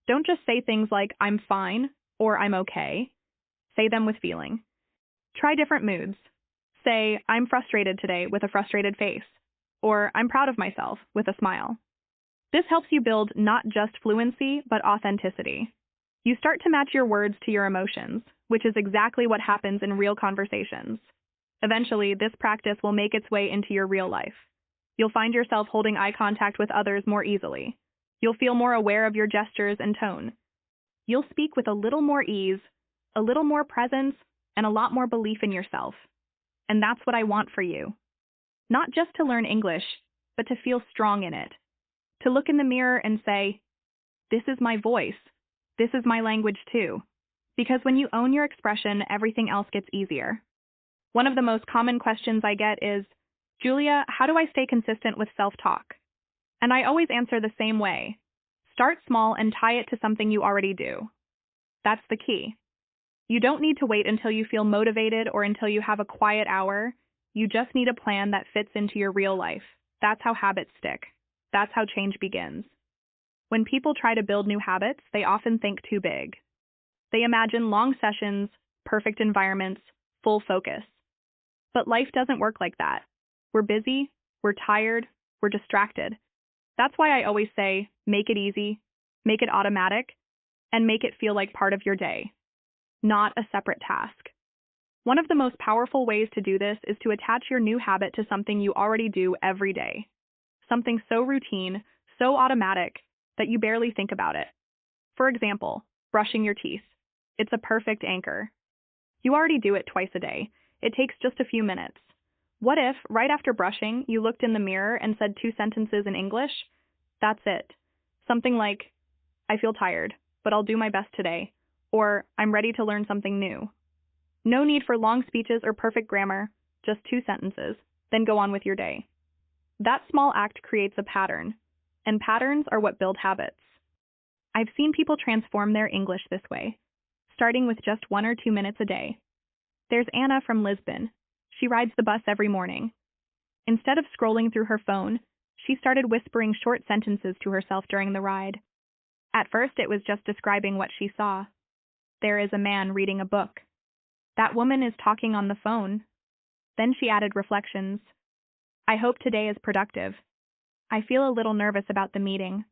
Don't just say things like, I'm fine, or I'm okay. Say them with feeling. Try different moods. Say, I'm frustrated today with a frustrated face, or I'm proud of myself with a smile. This helps you build not just fluency, but authenticity. You start to match your words to your emotions, which is exactly what happens in real conversations. Eventually, this practice will make its way into your real life. You'll find yourself holding eye contact with others more easily. You'll feel more aware of your gestures and tone. You'll speak with a little more ease, a little more presence, and a lot more belief in yourself. And that's what I want for you. Not just to learn English, but to feel strong in it. To look in the mirror and say, this is my voice. This is my language too. Because when you own your expression, everything else gets easier. One of the most common questions I get is, Julia, how do I stay consistent with self-talk? And I always answer the same way. Start small and tie it to something you already do. That's the key. You don't need to wait until you feel motivated or until you have a quiet hour. You just need a plan that fits into your real life. That's how habits stick. That's how change begins. When people try to build new habits, they often think too big. They imagine long sessions, perfect environments, full focus. But life doesn't work like that. We're busy, we're tired, we're distracted. That's why I always say, make it easy, make it automatic, and make it feel like part of your day, not a separate task. One of the most powerful ways to do this is to attach your new habit to something you already do every day. Something so routine, so automatic, that you barely think about it. For example, brushing your teeth. It's a perfect anchor. You already do it twice a day. It takes just a few minutes. What if, right after brushing, you looked in the mirror and said 2 sentences in English? That's it. Something like, I feel tired, but I'll do my best today. Or, I'm ready to learn something new. No need for long speeches or perfect grammar, just 2 sentences, then go on with your day. That small act creates a pattern, and patterns are what build habits. I've seen people transform their English this way, starting with just 1 or 2 minutes a day. There's Anna from Lisbon. She rides the bus every morning. Instead of scrolling through her phone, she started whispering short sentences to herself during the ride. At first, it was just describing what she saw. There is a man reading a book. That woman is talking on the phone. Then she added reflections. I hope today is productive. I feel a little nervous about the meeting.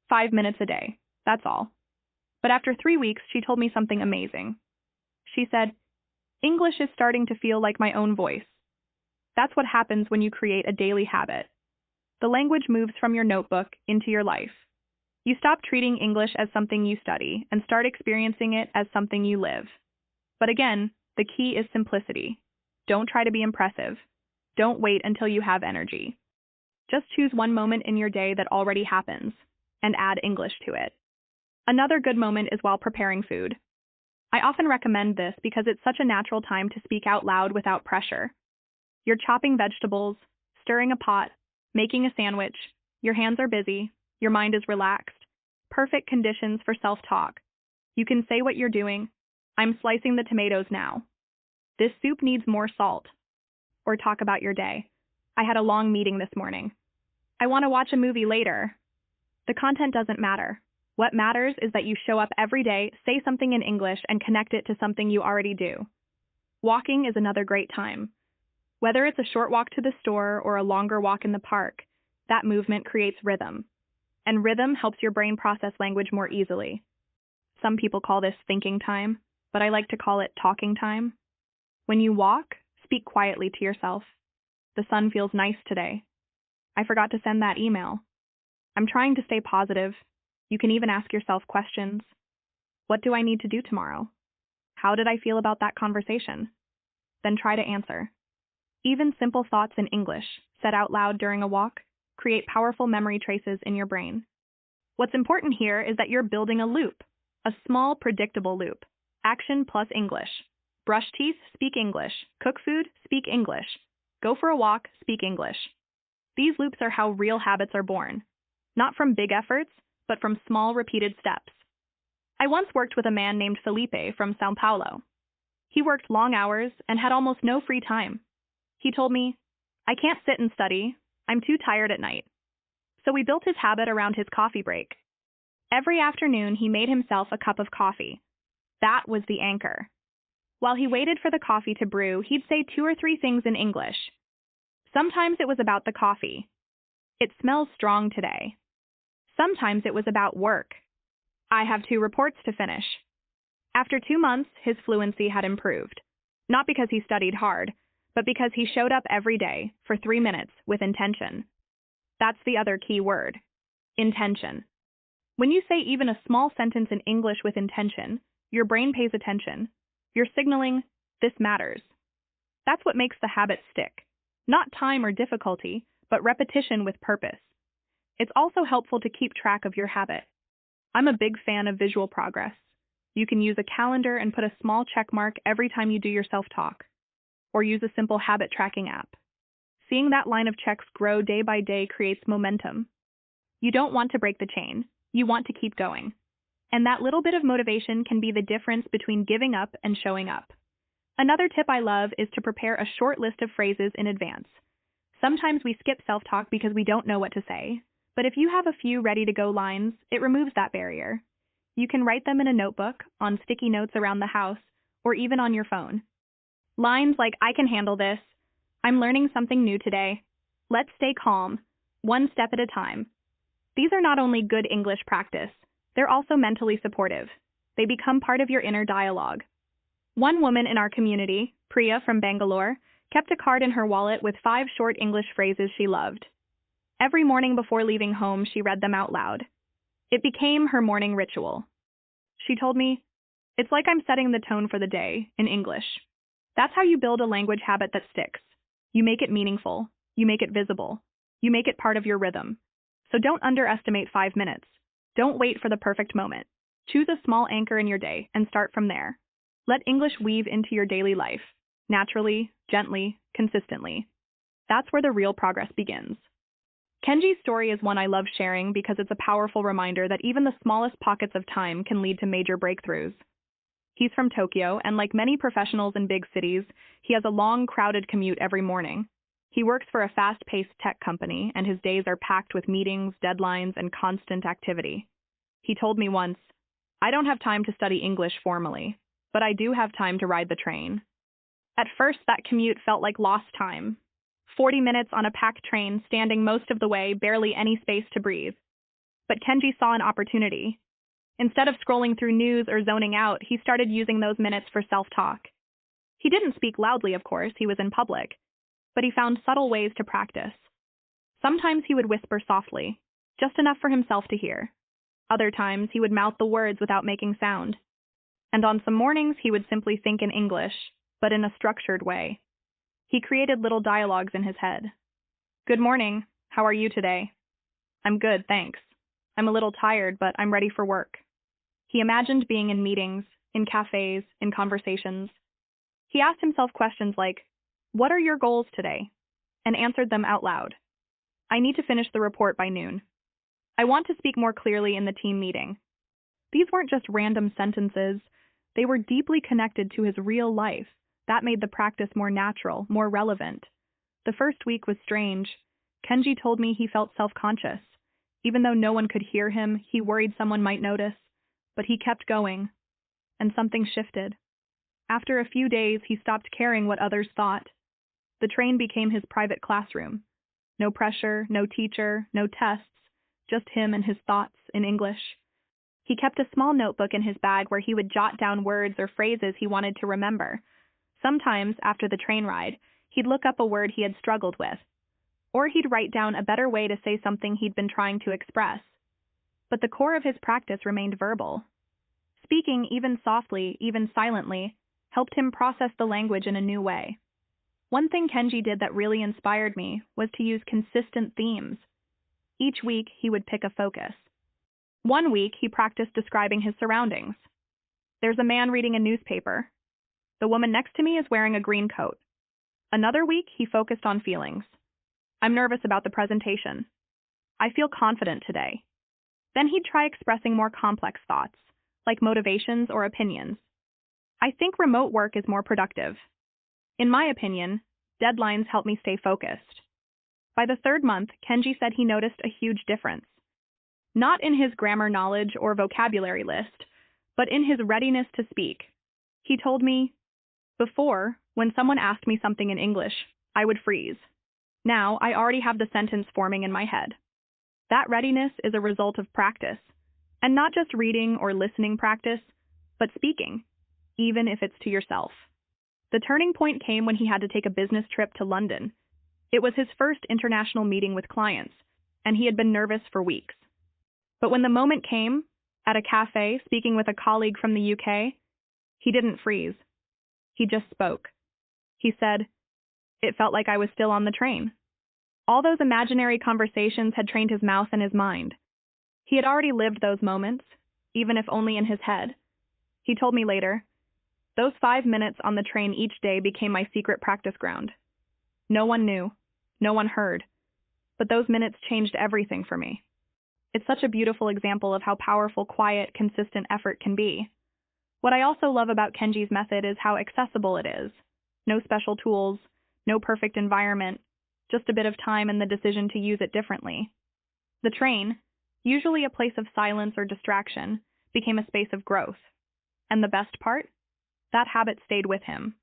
5 minutes a day, that's all. But after 3 weeks, she told me something amazing. She said, English is starting to feel like my own voice. That's what happens when you create a daily habit. The language moves from your notebook into your life. You stop treating English as something you study and start experiencing it as something you live. But again, the key is simplicity. Don't try to be impressive. Don't wait until you have energy. Just choose one moment in your day that already happens and add English to it. Another good moment is while preparing food. I often recommend this because it's such a natural time to speak out loud without pressure. You're chopping vegetables, stirring a pot, making a sandwich, your hands are busy, your mind is relaxed. Perfect conditions for self-talk. You can say what you're doing. I'm slicing the tomatoes now. This soup needs more salt. Or talk about your day. I had a long meeting this morning. I want to watch a movie later. The content doesn't matter. What matters is that you show up every day, say something in English, and connect it to something you already do. Walking is another great time. Whether it's a short walk to the store or a longer walk in the park, that movement creates rhythm. And rhythm helps your brain process language more easily. Some people call this thinking time, but I like to call it talking time. When you walk, speak quietly to yourself. The sun feels nice today. I forgot to send that email. I'm trying to stay positive. You can even ask yourself questions. What do I need to do tomorrow? How did I feel about that conversation? Then try to answer. Even simple thoughts in English, said out loud during a walk, create powerful memory traces in your brain. What's important here is that you're building a loop, a small, predictable loop. Action plus English. Brush teeth, speak English. Cook food, speak English. Go for a walk, speak English. These loops are how real habits are born. Not from big efforts, but from small, repeated steps. I once worked with a man named Felipe from São Paulo. He worked long hours and had almost no free time. He told me, I can't sit and study. I'm too tired at night. So we built his habit around his coffee break. Every afternoon, he made himself a cup of coffee. That was the anchor. While he waited for the coffee to brew, he'd say 2 or 3 things in English. Sometimes it was about the coffee. It smells strong today. Sometimes it was about work. I have 2 reports to finish. After 2 months, his fluency had improved. Not because he studied hard, but because he showed up every day for 3 minutes with intention. That's the other key word. Intention. When you say even a small sentence in English with intention, your brain pays attention. You're signaling, this matters. That's what makes the habit stick. Not time or difficulty, but repetition with purpose. It's also helpful to keep track of your habit. I'm a big fan of visual progress. You can use a calendar and put a small check mark every time you do your self-talk, or use a simple habit tracking app. Seeing that line of checks grow day by day creates momentum. You don't want to break the chain. You want to keep going. And that little bit of motivation can be the difference between giving up and showing up. Another tip I love is to prepare a short list of phrases in advance. Sometimes we skip self-talk because we don't know what to say, but if you have a few ready-to-go lines, it removes that barrier. You can write them in a notebook, on sticky notes around the house, or even on your phone. Lines like, I can handle this, I'm learning something new today, let's stay calm, one step at a time. These are not only good English practice, they're also mentally supportive. They become part of your inner dialogue. One woman in our community, Priya from Bangalore, kept a card in her wallet with 5 short English phrases she loved. Every morning before leaving home, she read them out loud. It became her morning ritual. She told me, it's like I'm setting the tone for the day, in English. That's how you build a language habit that sticks. You make it meaningful. You make it visible. You make it part of your rhythm. So don't underestimate 5 minutes. Don't wait for the perfect moment. Choose a small anchor in your day and start from there. Let English weave into your daily life, naturally, gently, consistently. That's where the real progress begins. Kenji's story is one I love sharing because it's a powerful reminder that even the smallest pockets of time can lead to major breakthroughs. He's from Tokyo, and like many professionals in big cities, he has a long, crowded commute every morning. He works for a fast-paced tech company, and his days are packed with meetings, deadlines, and constant activity. He told me once, I don't have time to study English formally, but I do have time to ride the train. At first, that commute felt like lost time. 40 minutes on a packed train, standing most of the way, barely any space to breathe. But Kenji saw an opportunity. Instead of scrolling through news or zoning out, he started using those minutes for self-talk. He didn't speak loudly, of course, he was in public, but he found subtle ways to practice. Sometimes he would whisper softly, just enough for himself to hear. Other times, he would mouth the words without making sound. And on some mornings, he would simply think in English, but in a structured way. He created little dialogues in his head. Good morning. How are you today? I'm good, thanks. I'm a little tired, but I'm ready for work. He imagined being in meetings, in cafes, in conversations. He asked himself questions like, what are your goals today? And answered them out loud. I need to finish the report by noon. I want to speak more clearly in the team meeting. These weren't just random sentences. They were deeply connected to his real life. That made the practice more natural, more relevant. The first week was strange. Kenji told me he felt self-conscious. Even though no one could hear him, he worried someone might notice. But he kept going. And something shifted. After a few days, he stopped caring what others thought. The train became his private classroom. No pressure, no teacher, no tests, just him and his thoughts in English. He kept a small notebook in his bag where he would jot down words or phrases he wanted to remember. Sometimes, after the train ride, he'd look up a word he had struggled with. Or he'd write down a better way to say something he'd been trying to express. But the core of his practice remained verbal. Speaking, even softly, even silently, helped him process the language in a new way. One thing Kenji did that really inspired me was to use consistent themes. Each week, he would pick a focus. One week, he practiced describing his surroundings. There's a man reading a newspaper. The woman next to me is wearing a green coat. Another week, he focused on feelings. I'm nervous about the presentation. I feel confident today. Then he'd try expressing more complex thoughts, like motivations or opinions. I think remote work is more productive. In my opinion, deadlines help me stay focused. By the 3rd month, Kenji said he noticed a huge difference. Not in his grammar knowledge or vocabulary list, but in his readiness to speak. He told me, before, when someone asked me something in English, I would freeze. Now, I already have the sentence forming in my head. That readiness is a result of practice, and not just reading or listening practice, but speaking, even if it's to yourself. The turning point came when he had to take a business trip to London. It was his first international meeting with clients, and he had been nervous for weeks. But when the moment came, at a cafe, speaking with a colleague from the UK, he didn't freeze. He just spoke. He said, "It felt like I was still on the train." All those imaginary conversations had trained his mouth and his mind. He had already lived those moments, even if only in his head. He told me later, "Those 5 minutes on the train each day became my secret practice ground. No one knew. No one heard. But those minutes changed everything for me." It's such a beautiful example of how powerful, quiet, consistent effort can be. What I also love about Kenji's method is how accessible it is. No special tools, no perfect environment, just a bit of time and the decision to use it differently. The train, usually a place of silence or distraction, became a space of growth. And the best part? That habit stayed with him.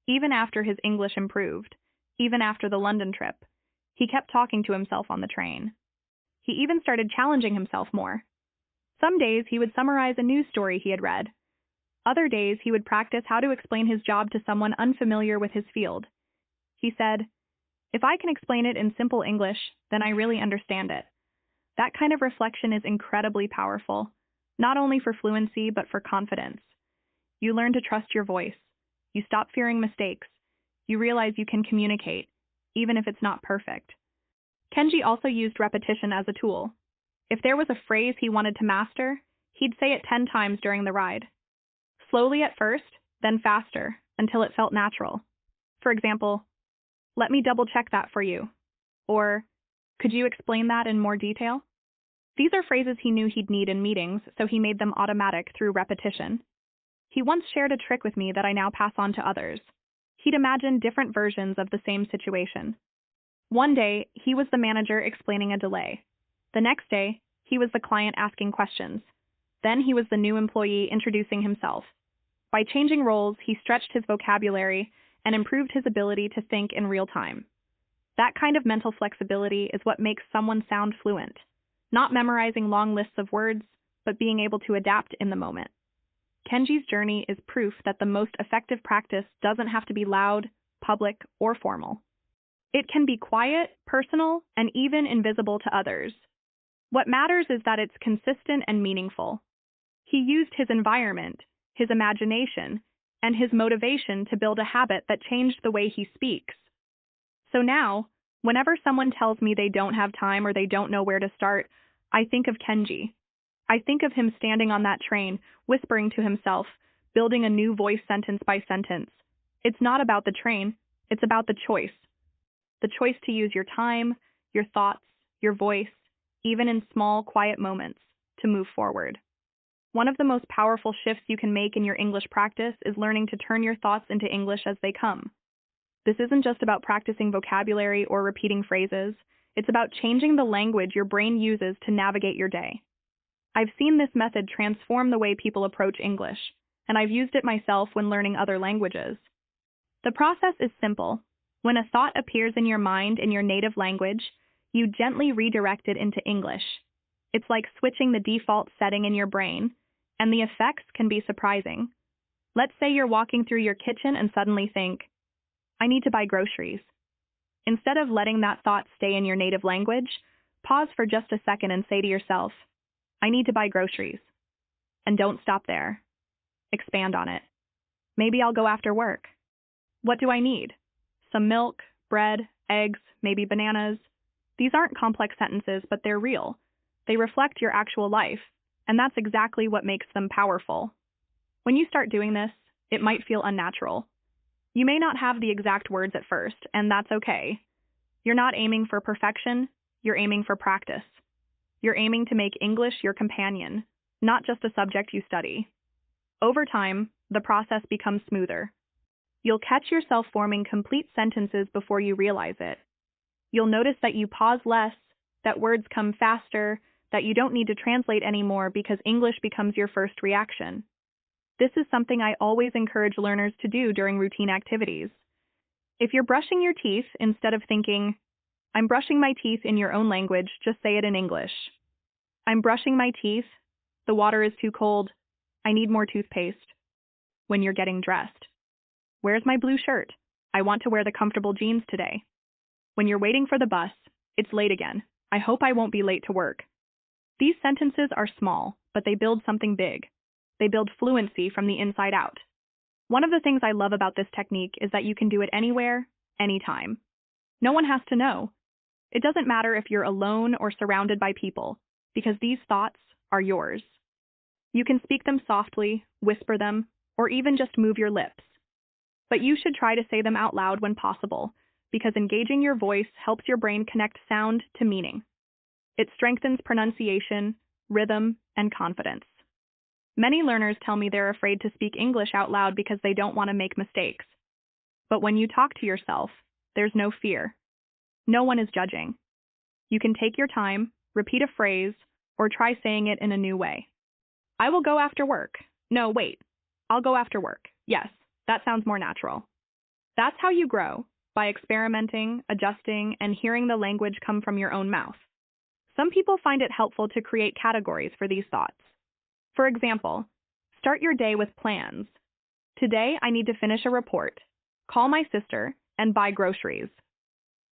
Even after his English improved, even after the London trip, he kept talking to himself on the train. He even started challenging himself more. Some days he would summarize a news story he had read. Other days he would practice how to explain his job to someone unfamiliar with his field. He said, "If I can explain it in simple English, then I really understand it." That kind of reflection is incredibly powerful, not only for fluency but for confidence. You learn to trust your voice. You stop fearing mistakes. You realize you can communicate, even if it's not perfect. Kenji also used repetition as a tool. If there was a phrase he wanted to master, he'd say it 10 times during the ride. Slowly at first, then faster, until it felt natural. For example, "Let me double-check that for you," or "Could you explain that in more detail?" These are phrases he knew he'd need in meetings, so he made them automatic through repetition. He once shared a trick with me that I now pass on to others. He'd imagine different versions of the same situation. One day, he was the manager explaining a delay. The next day, he was the client asking questions. Then he was the new employee introducing himself. By changing roles, he stretched his vocabulary and improved his ability to think in real time. That kind of mental flexibility is what makes someone sound fluent. Not memorizing long lists of words, but being able to adapt in the moment. Kenji's journey is proof that the most effective practice doesn't have to be loud, public, or formal. It can be quiet, personal, and even invisible to others. What matters is that it's consistent and meaningful. He used his environment, his imagination, and his motivation to build a habit that changed the way he speaks. So now, whenever someone tells me they don't have time or they don't know where to start, I think of Kenji. I think of him standing on that train, whispering to himself, building a new voice sentence by sentence. It's not about the train, it's about the choice. The choice to use your time, your thoughts, your voice, even in small, quiet moments, to move forward. One of the most powerful shifts you can make in your English practice is learning to turn your thoughts into English as they come. This isn't just about practicing vocabulary or repeating phrases. It's about changing the language your brain uses to navigate your day. I've seen this method transform the way people approach English, and I've used it myself when learning other languages. The process is simple. When a thought appears in your mind in your native language, you gently redirect it into English. It's like switching the default setting in your brain, and the effects can be surprising. Let's say you're walking through your kitchen and suddenly think, "I need to buy groceries." Instead of letting that thought stay in your native language, pause for just a second and say to yourself, "I need to buy groceries." And don't stop there. Expand on it. Maybe I'll go after work. What do I need? Some milk, bread, eggs, maybe bananas. These aren't complex sentences, but they're real. They reflect your actual life, and that's exactly what makes them powerful. When you start doing this, it might feel unnatural. You may not have the exact words at first, and that's okay. You're not aiming for perfection, you're aiming for practice. You're aiming to make English your companion, not just a subject you study. Over time, the process becomes smoother. You'll catch yourself forming complete sentences before you realize it. You'll notice that you pause less, that words come faster, that you don't need to translate anymore because English becomes your first reaction. This is something I always encourage learners to do during routine activities. If you're brushing your teeth, instead of thinking, "I'm brushing my teeth" in your own language, just say it in English. "I'm brushing my teeth. The water is too cold. I need more toothpaste." When you're getting dressed. Where's my blue shirt? I want to wear the comfortable jeans today. When you're waiting for the bus, it's late again. I hope I won't be late to work. These sentences are small, but they build something big. They build fluency from the inside out. One of the things I love about this technique is that you can do it anywhere, anytime. No one has to know. It doesn't matter if you're alone or surrounded by people, because these thoughts are yours. You can speak them softly, whisper them, or even just move your lips. But you should try to say them out loud when possible, because engaging your voice helps your brain connect sound to meaning. It strengthens pronunciation, rhythm, and confidence. Many learners tell me they're afraid to speak English out loud because they don't want to make mistakes. But when you talk to yourself, there's no fear. No one is judging. You can take your time, repeat a phrase, or try saying it in a new way. I will go after work. No, wait. I'll go after work. Yes, that sounds more natural. That's how you grow, by experimenting, adjusting, and hearing the language come from your own mouth. Some people find it helpful to create categories for these thoughts. For example, start your day with plans. Today, I need to finish a report, call my sister, and buy groceries.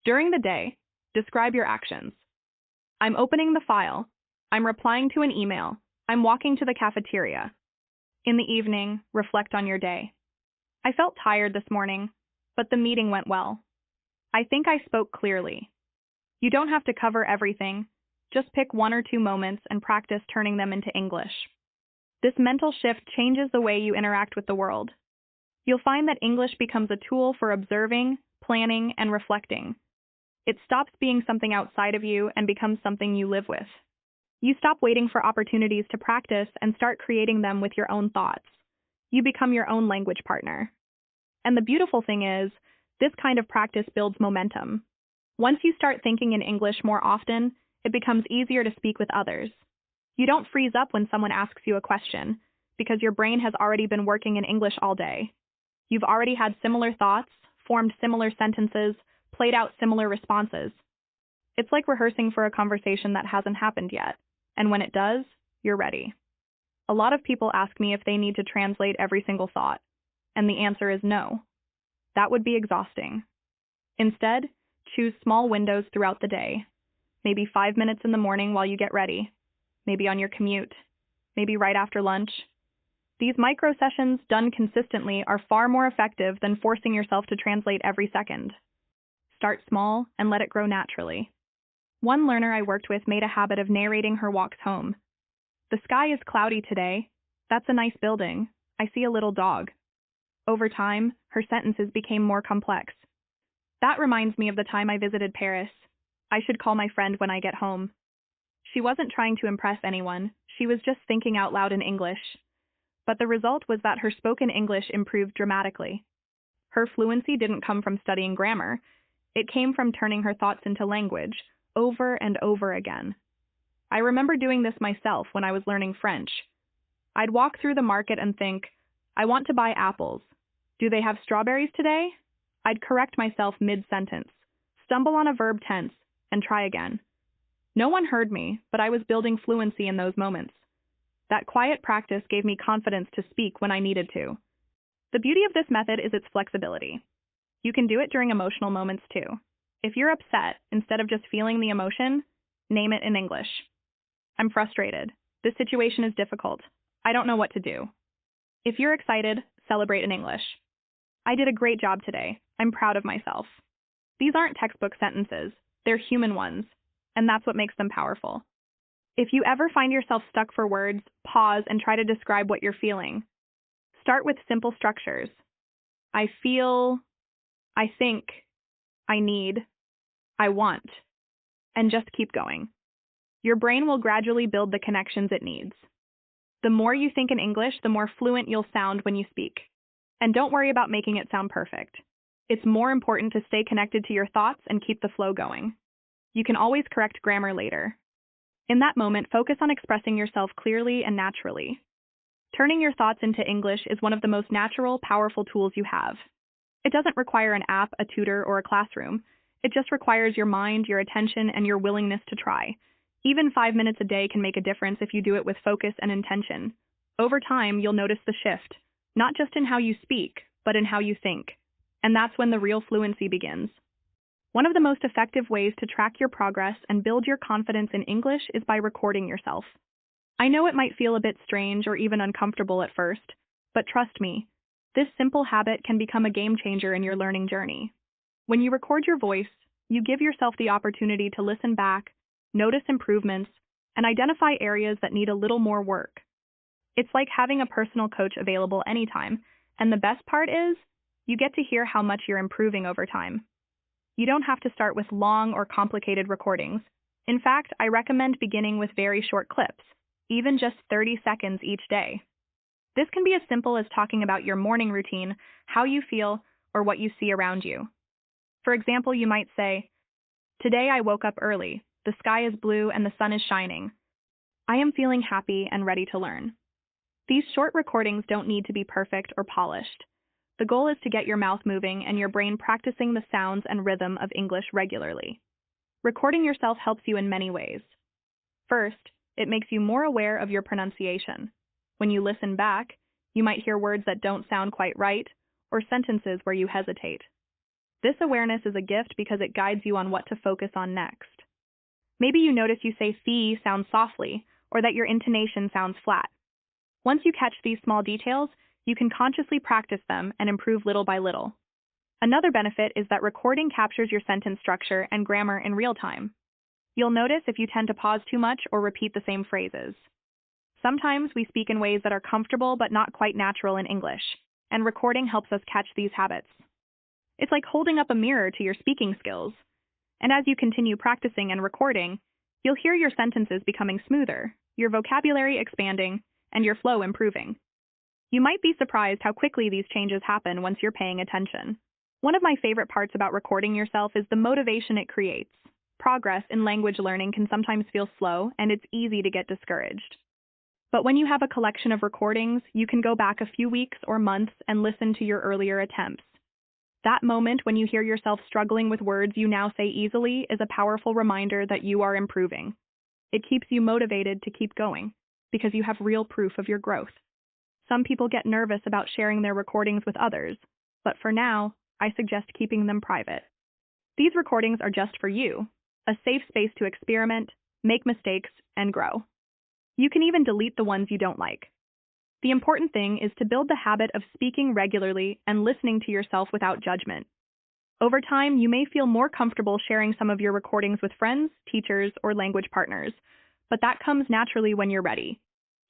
During the day, describe your actions. I'm opening the file. I'm replying to an email. I'm walking to the cafeteria. In the evening, reflect on your day. I felt tired this morning, but the meeting went well. I think I spoke clearly. You don't have to cover everything. Just pick 1 or 2 moments and practice turning them into English. This mental shift changes the way you interact with the world. You'll find that English becomes a tool for observing, planning, and reflecting. It stops being something outside of you and becomes something you live with. You stop waiting for opportunities to practice and start creating them with your own thoughts. You become your own language partner. And the beautiful thing is, this kind of practice builds momentum. Once you start thinking in English more often, it becomes easier to speak with others. You don't freeze up when someone asks you a question, because your brain has already been working in English all day. You've already had similar thoughts, formed similar sentences, played out similar responses. It's like rehearsing for a conversation that hasn't happened yet, and when it does, you're ready. A lot of people ask me if they need to translate every single thought, and the answer is no. That would be exhausting. Instead, choose small windows throughout the day. Maybe 5 minutes in the morning while you get ready. Maybe on your commute. Maybe right after lunch. These micro sessions done consistently are far more effective than forcing yourself to translate every second. Start small and let it grow naturally. One learner I worked with made a habit of narrating her walks home. The sky is cloudy today. That's a nice building. I see a little dog. Over time, her sentences became more complex. That reminds me of the time I visited Paris. I should call my friend when I get home. She wasn't trying to impress anyone. She was just thinking out loud in English. But the result was that her spoken English improved dramatically. Her fluency didn't come from studying grammar. It came from turning her thoughts into language, over and over again. I remember doing this myself when I was learning French. I'd walk through the market and think, I want to buy apples. Do they have strawberries today? I'd correct myself mid-sentence, stumble on a verb tense, and try again. No one heard me, but I was building fluency in those moments. That quiet practice gave me confidence to speak when I needed to. The beauty of this method is its flexibility. You can do it during emotional moments too. If you're upset, instead of just feeling the emotion, name it in English. I'm frustrated. This situation is difficult. I don't know what to do. If you're excited, celebrate in English. I did a great job today. I'm proud of myself. These aren't textbook sentences. They're human ones, and that's what makes them powerful. If you ever find yourself stuck for words, pause and try to describe what you're feeling. Start with simple structures. I feel, I think, I need, I want, and just keep going. Your brain will gradually build the connections it needs. The more you think in English, the more fluent you'll sound when you speak. And don't worry about making it sound perfect. It's more important to stay connected to your thoughts and keep the flow going. You can always correct grammar later. In that moment, focus on expressing yourself clearly and naturally. Turning your thoughts into English is one of the most natural, powerful tools you have. It doesn't require an app, a tutor, or a classroom. It just requires your mind, your attention, and your willingness to try. Even 5 minutes a day can make a difference if you do it with focus and intention. Over time, you'll notice the shift, not just in how you speak, but in how you think. And that's when the real fluency begins. One of the most effective ways to track your progress and build your confidence in English is by recording yourself. I know it might feel a bit strange or even uncomfortable at first, but trust me, this simple habit can become a game changer in your learning journey. When you record your voice, you give yourself the opportunity to listen back, notice improvements, and identify areas that need a little more work. It's like having a personal coach available anytime, and the best part is, you get to hear how much you're improving over time. You don't have to start with long or complicated recordings. In fact, I recommend beginning with very short clips, even just 30 seconds each day. This can be as simple as talking about your morning routine, how you feel, or what you see around you. For example, you might say, "Today I woke up early, the sky is blue and the sun is shining. I am feeling happy and ready to learn." These short recordings don't need to be perfect or polished. The goal is to get your mouth moving and your brain practicing the sounds and rhythm of English regularly. Recording yourself helps you in many ways. First, it makes you more aware of your pronunciation. When you listen back, you might hear words that don't sound quite right, or sentences where you hesitate. This awareness is a gift because it guides you on what to focus on next. Maybe you notice you say "fee" sounds softly, or that your intonation sounds flat. Once you catch these small details, you can consciously practice them and improve little by little. Another benefit is that recording captures your sentence structure and grammar in real time. You'll notice if you tend to pause too much or repeat the same phrases. Sometimes we speak in ways that are comfortable but not quite natural in English, and recording helps us catch these habits. It's like holding up a mirror to your speaking skills. And as you continue practicing and recording, you'll hear your sentences becoming smoother, your vocabulary expanding, and your flow improving. You might be surprised how quickly these changes happen once you're paying attention. One of my favorite parts about recording yourself is the motivation it creates. Progress in language learning can sometimes feel slow, and it's easy to get discouraged. But when you have a collection of recordings, you can go back a few weeks or months and listen to your earlier attempts. That moment when you hear yourself struggling with words you now say easily is a powerful reminder that you are improving. It keeps you motivated to keep going, because you have real proof of your growth. Some people get nervous about sharing their recordings with others, but for now, I suggest keeping them private. These recordings are just for you, a safe space to experiment, make mistakes, and grow. You can even delete the ones you don't like. The important thing is to build the habit of speaking regularly and listening to yourself without judgment. Over time, you may feel more comfortable sharing some of your recordings with friends, teachers, or language partners, but that comes naturally when you're ready.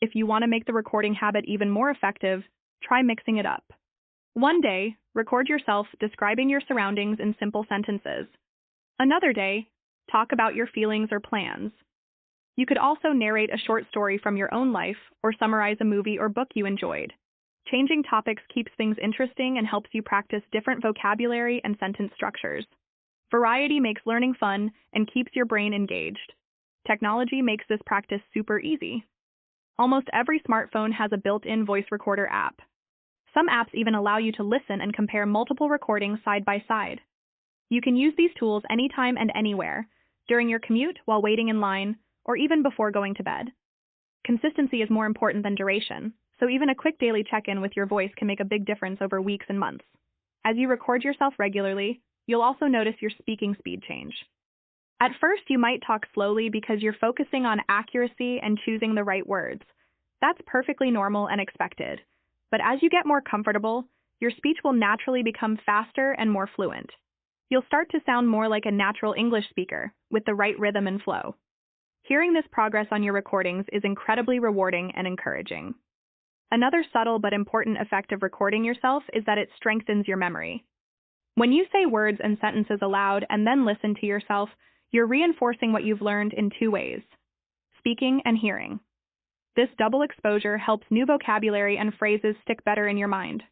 If you want to make the recording habit even more effective, try mixing it up. One day, record yourself describing your surroundings in simple sentences. Another day, talk about your feelings or plans. You could also narrate a short story from your own life or summarize a movie or book you enjoyed. Changing topics keeps things interesting and helps you practice different vocabulary and sentence structures. Variety makes learning fun and keeps your brain engaged. Technology makes this practice super easy. Almost every smartphone has a built-in voice recorder app. Some apps even allow you to listen and compare multiple recordings side by side. You can use these tools anytime and anywhere, during your commute, while waiting in line, or even before going to bed. Consistency is more important than duration, so even a quick daily check-in with your voice can make a big difference over weeks and months. As you record yourself regularly, you'll also notice your speaking speed change. At first, you might talk slowly because you're focusing on accuracy and choosing the right words. That's perfectly normal and expected. But as you get more comfortable, your speech will naturally become faster and more fluent. You'll start to sound more like a natural English speaker, with the right rhythm and flow. Hearing this progress on your recordings is incredibly rewarding and encouraging. Another subtle but important effect of recording yourself is that it strengthens your memory. When you say words and sentences aloud and then listen to yourself, you're reinforcing what you've learned in two ways: speaking and hearing. This double exposure helps new vocabulary and phrases stick better in your mind.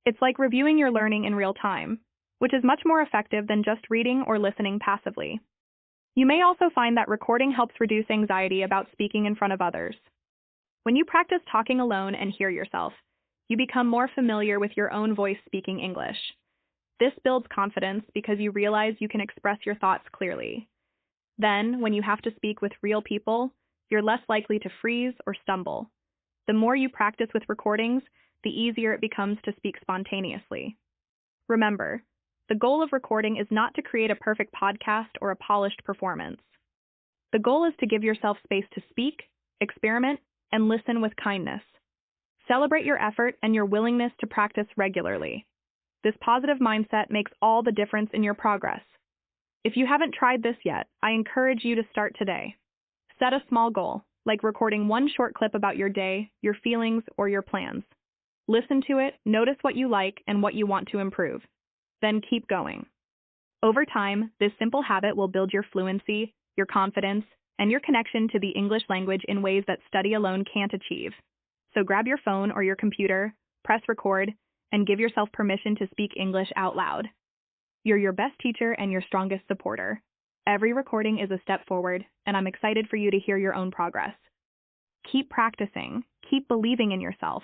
It's like reviewing your learning in real time, which is much more effective than just reading or listening passively. You may also find that recording helps reduce anxiety about speaking in front of others. When you practice talking alone and hear yourself, you become more familiar with your own voice speaking English. This builds confidence because you realize you can express your thoughts clearly. Then, when you have to speak with real people, you're less likely to freeze or stumble. The more you practice with recordings, the easier it becomes to speak spontaneously. Remember, the goal of recording is not to create a perfect podcast or a polished performance. The goal is to give yourself space to speak, experiment, and listen with kindness. Celebrate your effort and your willingness to practice regularly. This positive mindset makes all the difference in your progress. If you haven't tried this yet, I encourage you to start today. Set a small goal, like recording one short clip about your day, your feelings, or your plans. Listen to it, notice what you like and what you want to improve. Then keep going. Over time, this simple habit will build your fluency, your confidence, and your connection to the English language in ways that study alone can't achieve. So grab your phone or your computer, press record, and give yourself permission to speak English out loud. You're your best teacher and your strongest supporter. Every recording is a step forward, and I'm excited for you to hear your own progress. Keep practicing, keep believing in yourself,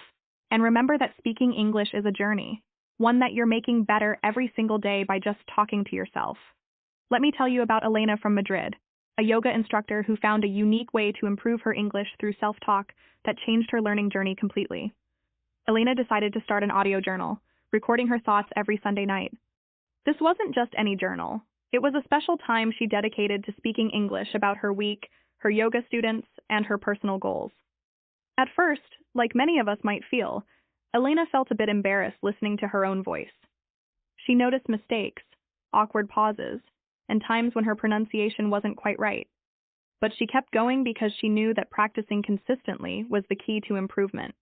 and remember that speaking English is a journey, one that you're making better every single day by just talking to yourself. Let me tell you about Elena from Madrid, a yoga instructor who found a unique way to improve her English through self-talk that changed her learning journey completely. Elena decided to start an audio journal, recording her thoughts every Sunday night. This wasn't just any journal. It was a special time she dedicated to speaking English about her week, her yoga students, and her personal goals. At first, like many of us might feel, Elena felt a bit embarrassed listening to her own voice. She noticed mistakes, awkward pauses, and times when her pronunciation wasn't quite right. But she kept going because she knew that practicing consistently was the key to improvement.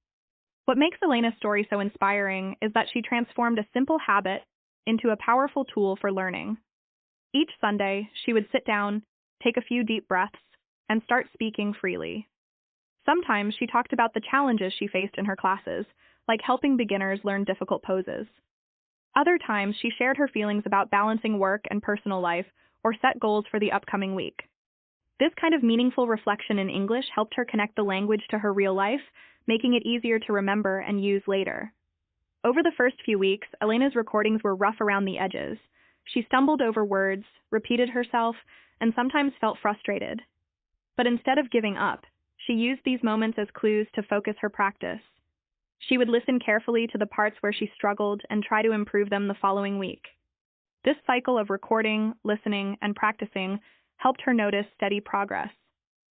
What makes Elena's story so inspiring is that she transformed a simple habit into a powerful tool for learning. Each Sunday, she would sit down, take a few deep breaths, and start speaking freely. Sometimes she talked about the challenges she faced in her classes, like helping beginners learn difficult poses. Other times, she shared her feelings about balancing work and personal life or set goals for the upcoming week. This kind of meaningful reflection in English helped her connect the language to her real life, making it easier to remember and use later. Over the first few weeks, Elena's recordings were rough around the edges. She stumbled over words, repeated herself, and sometimes felt frustrated. But instead of giving up, she used these moments as clues to focus her practice. She would listen carefully to the parts where she struggled and try to improve them the following week. This cycle of recording, listening, and practicing helped her notice steady progress.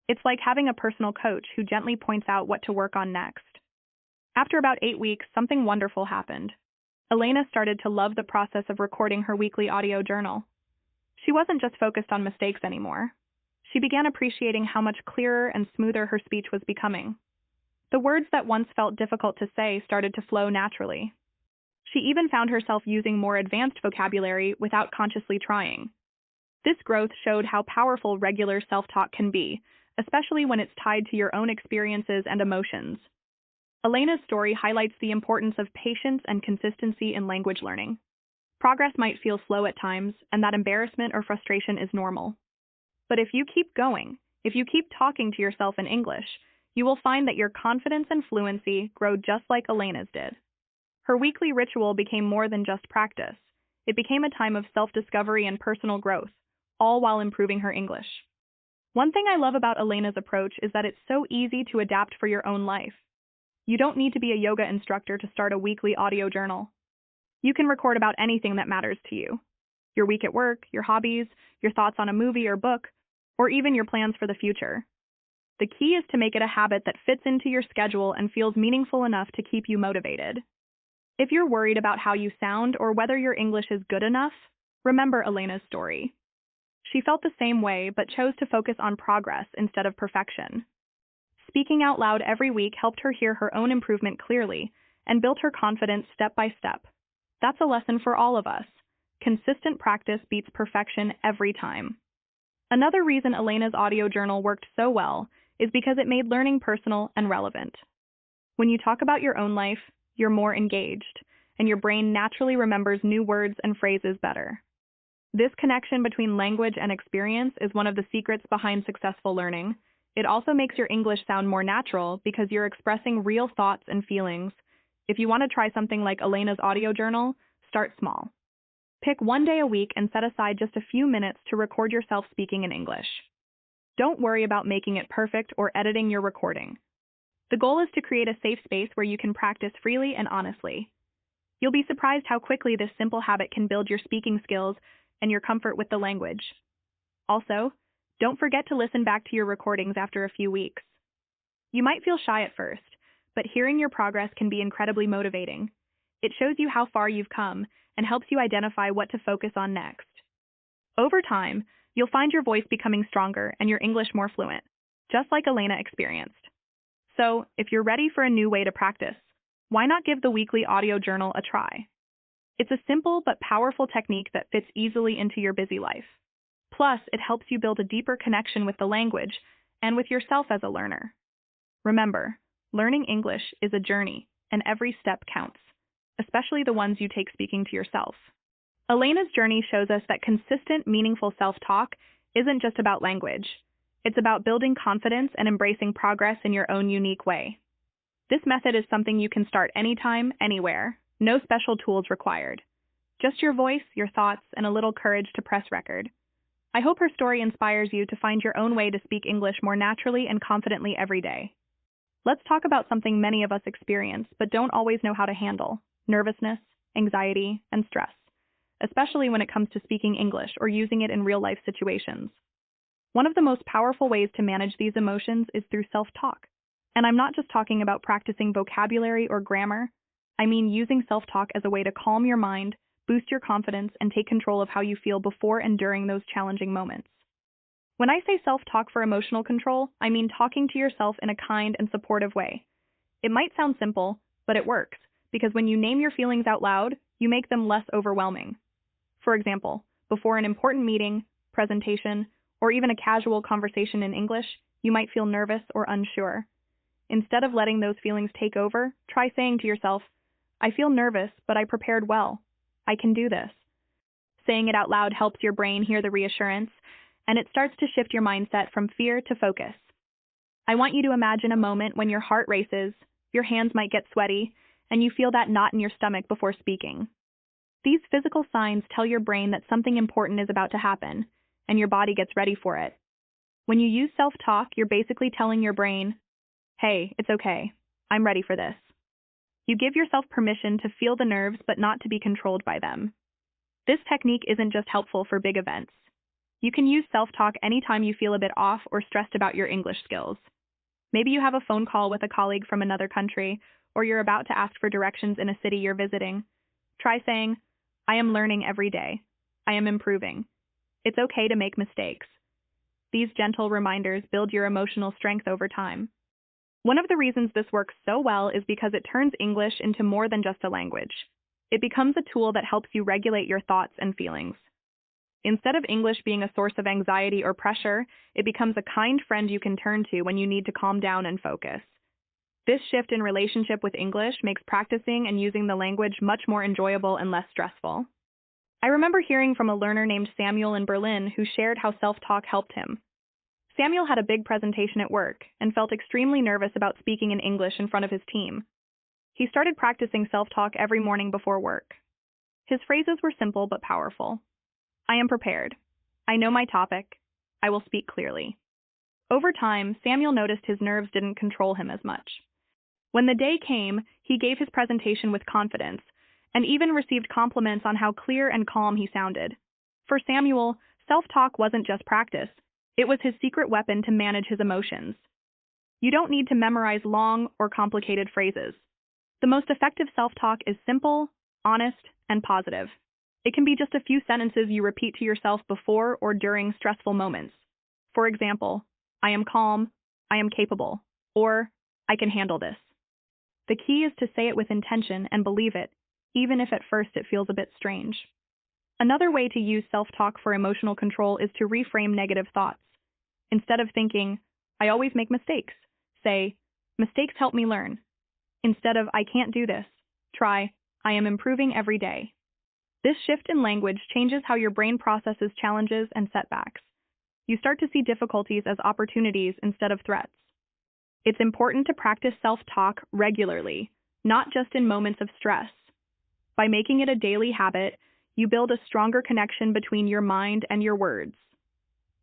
It's like having a personal coach who gently points out what to work on next. After about 8 weeks, something wonderful happened. Elena started to love the process of recording her weekly audio journal. She wasn't just focused on mistakes anymore. She began appreciating how much clearer and smoother her speech was becoming. The words that once felt difficult to say started to flow naturally. She even found herself using more advanced vocabulary without consciously trying. This growth showed how powerful regular self-talk can be, especially when it's tied to your own experiences and emotions. Elena's story highlights the importance of patience and consistency in language learning. Progress might feel slow at times, and that embarrassment or frustration is normal. But if you keep going, if you keep talking to yourself in English, you will find that your confidence and fluency grow just like Elena's did. Her weekly ritual became more than just practice. It became a time of self-discovery and personal growth, all while improving her English. One thing I love about Elena's approach is that it's so easy to adapt for your own life. You don't need to be a yoga instructor to start a weekly audio journal. You can record about anything that matters to you. Your week at work, your hobbies, your thoughts on a movie or book, or even your plans for the future. The key is to make it a habit that fits into your schedule and feels meaningful enough to keep you motivated. If you're worried about how you sound or whether your English is good enough, remember Elena's story. She felt the same way but chose to focus on progress instead of perfection. Speaking out loud every week helped her hear her own improvement clearly and built her confidence step by step. That's a lesson for all of us. Consistent practice beats perfection every time. Another reason Elena's audio journal worked so well is because it made learning personal and relevant. When you talk about your own life, you're more engaged, and your brain naturally remembers new words and phrases better. This connection between language and experience is one of the secrets behind successful learning. It also makes your English sound more natural because you're expressing real thoughts and feelings. If you want to try something like Elena's audio journal, start small. Pick one day a week and set aside just a few minutes to record yourself speaking in English. Don't worry about making it perfect or editing your recording. The goal is to create a safe space where you can practice freely and honestly. You'll be surprised how quickly this simple habit can build your speaking skills and your comfort with the language. Also, don't forget to listen back to your recordings after a few weeks. You might feel shy at first, but hearing your progress can be incredibly motivating. It shows you how far you've come and helps you identify what to focus on next. Over time, you'll find your voice becoming stronger and your English more fluent, just like Elena experienced. So, if you're ready for a new way to practice, why not give the weekly audio journal a try? It's a simple but powerful technique that fits easily into your busy life. Plus, it helps you build a deeper connection with the language and with yourself as a learner. Remember, learning English is a journey, and every step counts, especially the ones you take speaking to yourself. Elena's journey shows us that consistent, meaningful self-talk isn't just about language. It's about building confidence and embracing progress in your own unique way. This method is something you can start anytime, anywhere. No special tools required. Just your voice, your thoughts, and a little courage to press record. I hope her story inspires you to find your own way to speak English more naturally and confidently every day. Let's talk about something many of us experience but don't always know how to handle: nervousness, anxiety, and stress, especially when it comes to speaking English or using it in real-life situations. One of the most powerful ways to manage these emotions is through self-talk. And I'm not just talking about practicing vocabulary or grammar. I mean using self-talk as a way to calm your mind, boost your confidence, and take control of how you feel before and during those challenging moments. When I say self-talk for emotional control, I mean talking to yourself in a kind and supportive way. It might sound simple, but it works, because when you name your feelings out loud, you make them less overwhelming. For example, before an important meeting, presentation, or even a casual conversation in English, you might feel nervous or unsure. Instead of letting those feelings take over, try saying to yourself, "I feel nervous, but I prepared well. I can do this." Saying it out loud helps your brain hear the reassurance, and it starts to shift your mindset from fear to focus. I want you to imagine a moment when your heart races, your hands might get sweaty, and you feel that knot in your stomach before speaking. These physical signs tell your brain that something important is about to happen, and your body gets ready for it. When you use self-talk, you're basically telling your brain, "Hey, it's okay. I'm ready for this." You give yourself permission to feel the nerves but not to be controlled by them. This technique isn't just helpful for big events. You can use self-talk anytime you feel a bit off or stressed about your English skills. Maybe you have a phone call with a colleague from another country, or you're about to ask for directions in a city you're visiting. Try saying, "I am learning every day. I am improving. It's okay to make mistakes." These gentle reminders build your emotional strength over time. One of the reasons this works so well is because it turns English into more than just a language. It becomes a tool that helps you regulate your thoughts and feelings. Instead of English being a source of anxiety or pressure, it becomes a kind friend you can turn to when you need to calm down and focus. This shift in relationship with English makes practicing and using the language much more enjoyable and less stressful. I remember hearing from a learner named Samuel in Berlin who shared how self-talk helped him. Samuel had a big presentation at work and felt extremely nervous about speaking in English in front of his team. He started practicing self-talk every morning before work. His phrases were simple but powerful. "I am prepared. I know my topic. I will speak clearly." Over time, Samuel noticed his nerves didn't control him as much. When the day came, he gave his presentation with confidence, and even received compliments on how clear and calm he sounded. For Samuel, self-talk wasn't just practice. It was his secret weapon to manage his emotions. You don't need to memorize long or complicated phrases. The most effective self-talk is simple, honest, and positive. It can be just a few sentences you repeat to yourself before or during stressful moments. For example, "I am calm," "I am capable," or "I can handle this." The key is to say it with intention and believe it, even if at first it feels a bit strange. Another way to use self-talk for emotional control is to reframe negative thoughts. Instead of thinking, "I always make mistakes," say, "Mistakes help me learn." Instead of "I can't do this," try, "I am improving every day." This shift in language changes how your brain processes challenges and setbacks. You start to see difficulties as opportunities instead of threats. It's important to practice self-talk regularly, not just in moments of stress. By making it a daily habit, you build a stronger connection between your mind and your words.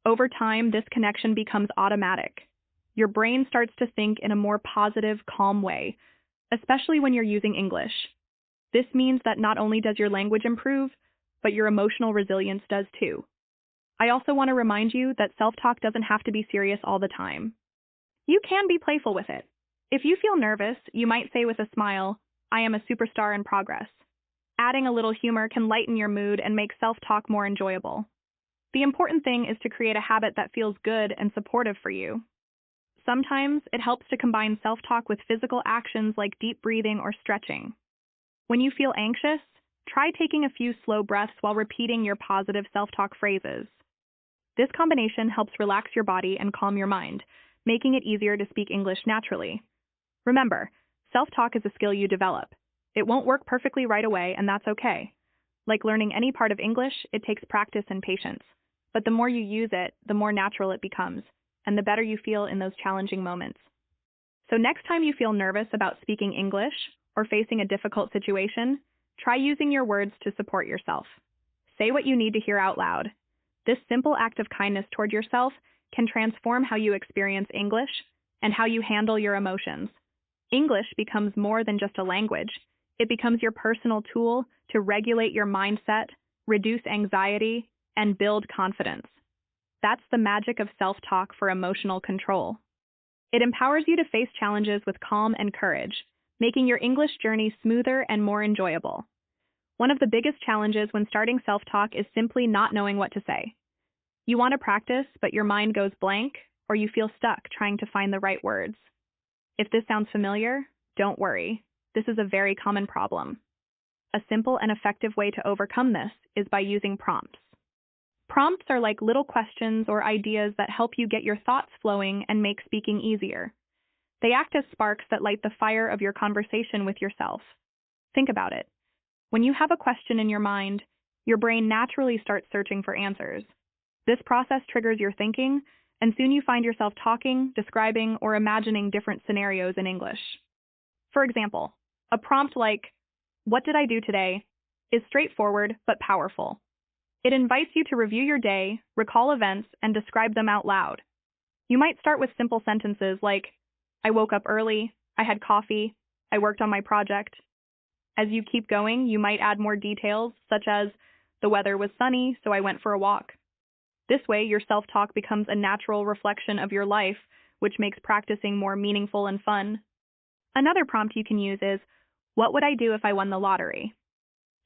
Over time, this connection becomes automatic. Your brain starts to think in a more positive, calm way, especially when you're using English. This means that not only does your language improve, but your emotional resilience does too. I also want to remind you that self-talk doesn't have to be serious all the time. You can be playful with it. If you feel nervous, you might say with a smile, "I am a superstar in progress." Adding a little humor can lighten your mood and make self-talk more enjoyable. The important thing is to create a habit that feels good and supportive for you. Sometimes it helps to combine self-talk with physical actions like deep breathing or stretching. When you feel anxious, try taking a few slow breaths while repeating your positive self-talk phrases. This combination helps relax your body and calm your mind, making it easier to speak English naturally. Remember, self-talk is a skill you develop. It won't work perfectly right away, and that's okay. Like learning any part of English, it takes practice and patience. But the more you use it, the more natural it becomes, and the better you feel in those challenging moments. So next time you feel nervous about speaking English or facing a difficult situation, try using your words to support yourself. Say what you need to hear out loud. This simple act of kindness toward yourself can transform how you experience English and how you handle your emotions. English becomes more than just a language. It becomes your personal tool to regulate your mindset, reduce anxiety, and build confidence. That's the magic of self-talk for emotional control. It empowers you to face challenges with calm and courage, making your English journey smoother and more enjoyable. One of the biggest challenges when starting self-talk is simply not knowing what to say. You want to practice, but your mind goes blank, or you feel stuck trying to find the right words. If this sounds familiar, don't worry. This is a very common problem. A simple and effective way to overcome this is by using prompts. Prompts are like little questions or ideas that help you get your thoughts flowing and make speaking easier. They act as sparks that light the fire of your conversation with yourself. Think about it. When you have a question in your mind, your brain naturally starts searching for answers. This process triggers your thinking, and soon you find yourself talking, describing, or imagining different scenarios in English. For example, a prompt like, "What did I do today?" is straightforward but powerful. It invites you to review your day, recall events, and describe them out loud. You might start with simple sentences like, "I woke up early, I had coffee, I worked on my project." As you keep going, you might add more details, such as, "The weather was sunny, so I went for a walk." This way, your self-talk becomes a natural reflection of your life, which makes practicing more meaningful and fun. Another prompt you can use is, "What would I do if I won the lottery?"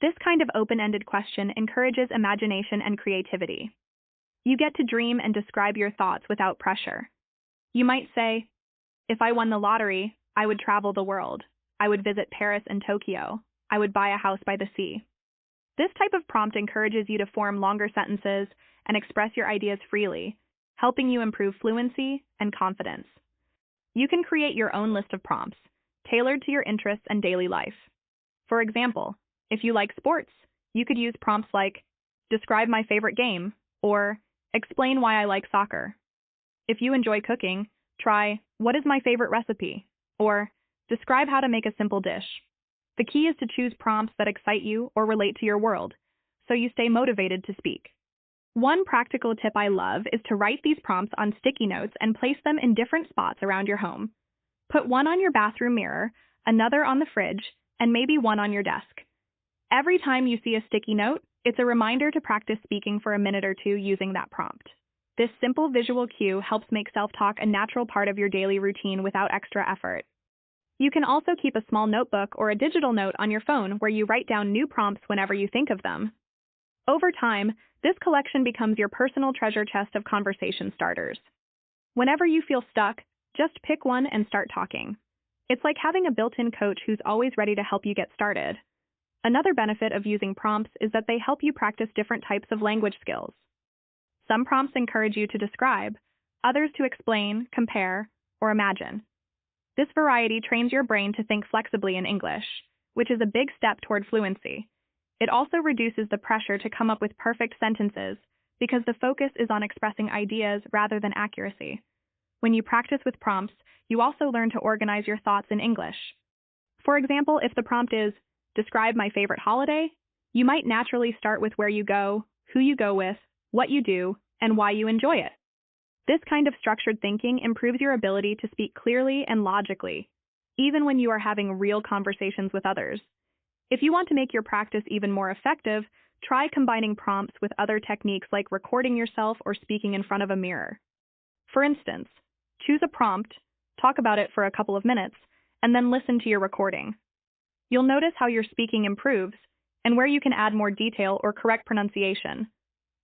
This kind of open-ended question encourages imagination and creativity. You get to dream and describe your thoughts without pressure. You might say, "If I won the lottery, I would travel the world. I would visit Paris and Tokyo. I would buy a house by the sea." This type of prompt encourages you to form longer sentences and express your ideas freely, helping you improve fluency and confidence. You can create your own list of prompts, tailored to your interests and daily life. For example, if you like sports, you could use prompts like, "Describe my favorite game," or "Explain why I like soccer." If you enjoy cooking, try, "What is my favorite recipe?" or "Describe how to make a simple dish." The key is to choose prompts that excite you or relate to your world, so you stay motivated to speak. One practical tip I love is to write these prompts on sticky notes and place them in different spots around your home. Put one on your bathroom mirror, another on the fridge, and maybe one on your desk. Every time you see a sticky note, it's a reminder to practice speaking for a minute or two using that prompt. This simple visual cue helps make self-talk a natural part of your daily routine without extra effort. You can also keep a small notebook or a digital note on your phone where you write down new prompts whenever you think of them. Over time, this collection becomes your personal treasure chest of conversation starters. Whenever you feel stuck, just pick one and start talking. It's like having a built-in coach who's always ready to help you get started. Another benefit of using prompts is that they help you practice different types of language skills. Some prompts encourage you to describe, others to explain, compare, or imagine. This variety trains your brain to think flexibly in English, which is a big step toward fluency. It also reduces the pressure to come up with perfect sentences because the focus is on expressing ideas rather than accuracy. When you practice with prompts, you also learn to organize your thoughts in English. For example, if the prompt is, "Describe my favorite holiday," you might naturally start with where you go, who you go with, what you do, and why you enjoy it. This kind of structured thinking improves your ability to speak clearly and logically, even when you are having real conversations with others. If you want to make your practice even more effective, try combining prompts with other techniques like recording yourself or speaking in front of a mirror. For instance, choose a prompt, talk about it for a couple of minutes, and then listen to your recording. You'll notice how your speaking improves and where you can add more detail or correct pronunciation.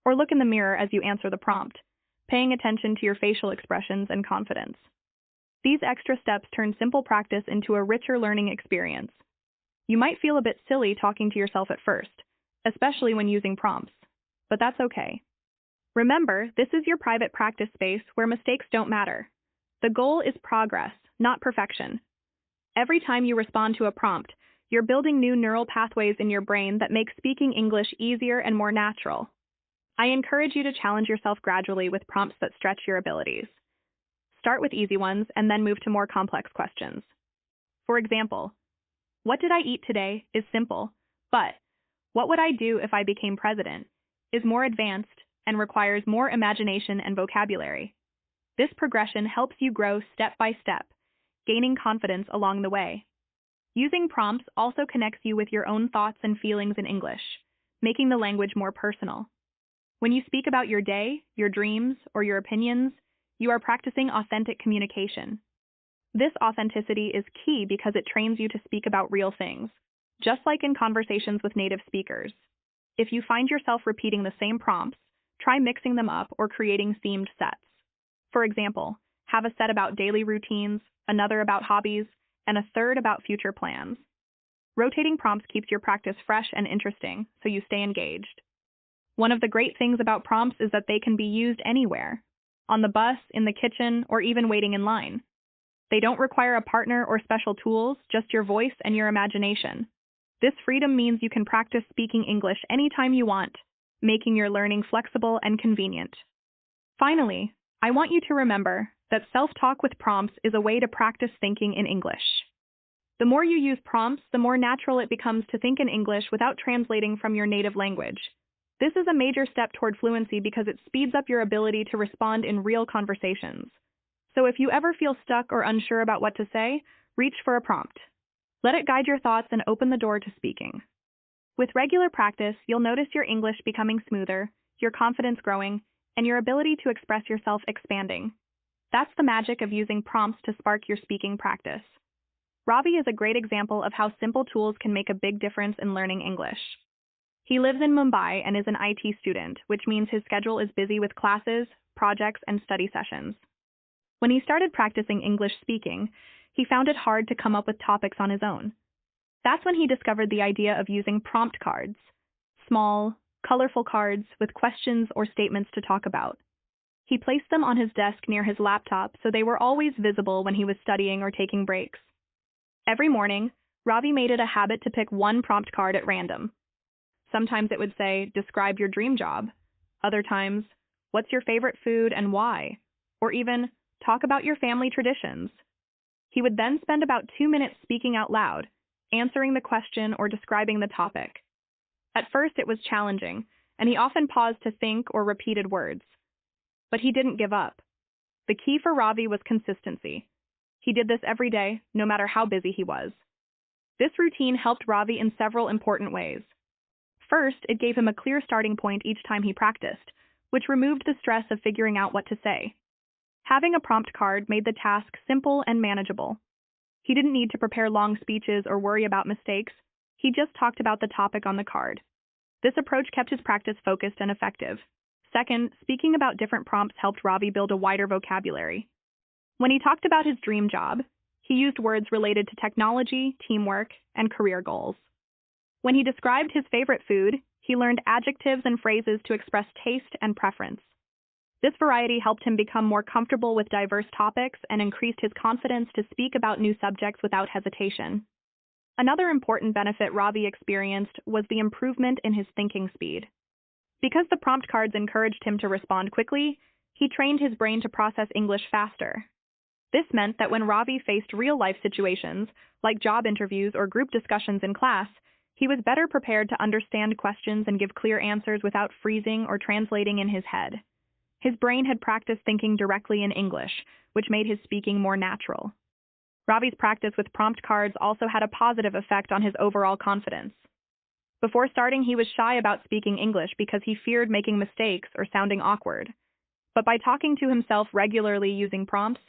Or look in the mirror as you answer the prompt, paying attention to your facial expressions and confidence. These extra steps turn simple practice into a richer learning experience. You might feel a bit silly talking to yourself at first, especially when using prompts, but that's okay. Remember, this is your private practice space where mistakes don't matter. The goal is progress, not perfection. Every time you respond to a prompt, you're building new neural pathways in your brain that make speaking English easier and more natural. I encourage you to challenge yourself gradually with prompts that stretch your abilities. Start with easy ones and then move to more complex questions. For example, what did I eat today is simple, but what would I do if I became president is more advanced and requires more imagination and vocabulary. This progression helps you grow step by step, gaining confidence along the way. Using prompts also connects you with your own thoughts and feelings in English, making the language more personal. When you speak about your day, your dreams, or your opinions, you are practicing authentic communication. This authenticity is key because it trains you to speak about real things, just like in conversations with native speakers. If you find yourself repeating the same prompts, try mixing them up or creating themed sets. For example, have a set about daily routines, another about hobbies, and a third about future plans. Rotating prompts keeps your practice fresh and interesting, so you stay engaged. One of the great things about prompts is that they can be used anywhere, on the bus, in the kitchen, or even waiting in line. They don't require a partner or special tools, just your voice and your imagination. This freedom means you can practice speaking English anytime you want, making your learning flexible and convenient. Finally, I want you to remember that self-talk with prompts is a way to practice thinking in English. The more you use prompts, the more natural it becomes to think in English without translating from your native language. This is a major step toward fluency because it speeds up your ability to respond in real conversations. So if you ever feel stuck or unsure about what to say, reach for a prompt. Let it guide your thoughts and open the door to speaking. With regular practice, you'll notice your English becoming smoother, your confidence growing, and your ability to express yourself expanding. That's the magic of using prompts to spark your speaking practice. Ravi is a great example of how simple tools can make a big difference in learning English. He lives in Mumbai and is an IT student, which means his schedule is busy with classes, projects, and study sessions. When he started practicing English speaking, he found it hard to come up with topics on his own. That's when he discovered the idea of using prompt cards, small, colorful cards with questions or statements to talk about. He placed them on his desk near his laptop so they were always visible when he was studying or taking breaks. Every morning, Ravi made it a habit to pick one prompt card at random. Sometimes it would say, describe your dream job. Other times, what's your favorite food and why? Or even, talk about your family traditions. He would then spend about 2 minutes speaking out loud, answering the question or describing the topic. At first it was challenging, and he often paused to think or repeated words. But he didn't give up. The key for Ravi was consistency. He did this every day, no matter how busy he was. This routine helped Ravi in several important ways. First, it gave him a clear starting point each time he practiced, which removed the stress of figuring out what to say. Having a prompt card made the task simple and manageable. He didn't need to prepare long speeches or worry about mistakes. He just talked about the topic on the card. This approach kept his practice focused and effective. Second, speaking about different prompts helped Ravi build a wider vocabulary. When he talked about his dream job, he used words related to technology, teamwork, and career goals. When he described his favorite food, he learned adjectives and phrases to express taste and preference. This variety helped him become more comfortable with diverse topics and increased his confidence to speak about new subjects without hesitation. Another important benefit Ravi experienced was the improvement in his thinking speed. Because the prompt cards encouraged him to respond quickly, he trained his brain to process English faster. This meant that when Ravi faced real-life situations, like job interviews or group discussions in class, he was better prepared to understand questions and give clear answers without freezing or translating in his head. His brain had practiced thinking directly in English, which made his speaking more natural. Ravi's practice with prompt cards also had a positive effect on his overall confidence. Before starting, he was shy about speaking English because he feared making mistakes or sounding awkward. But by talking to himself regularly using prompts,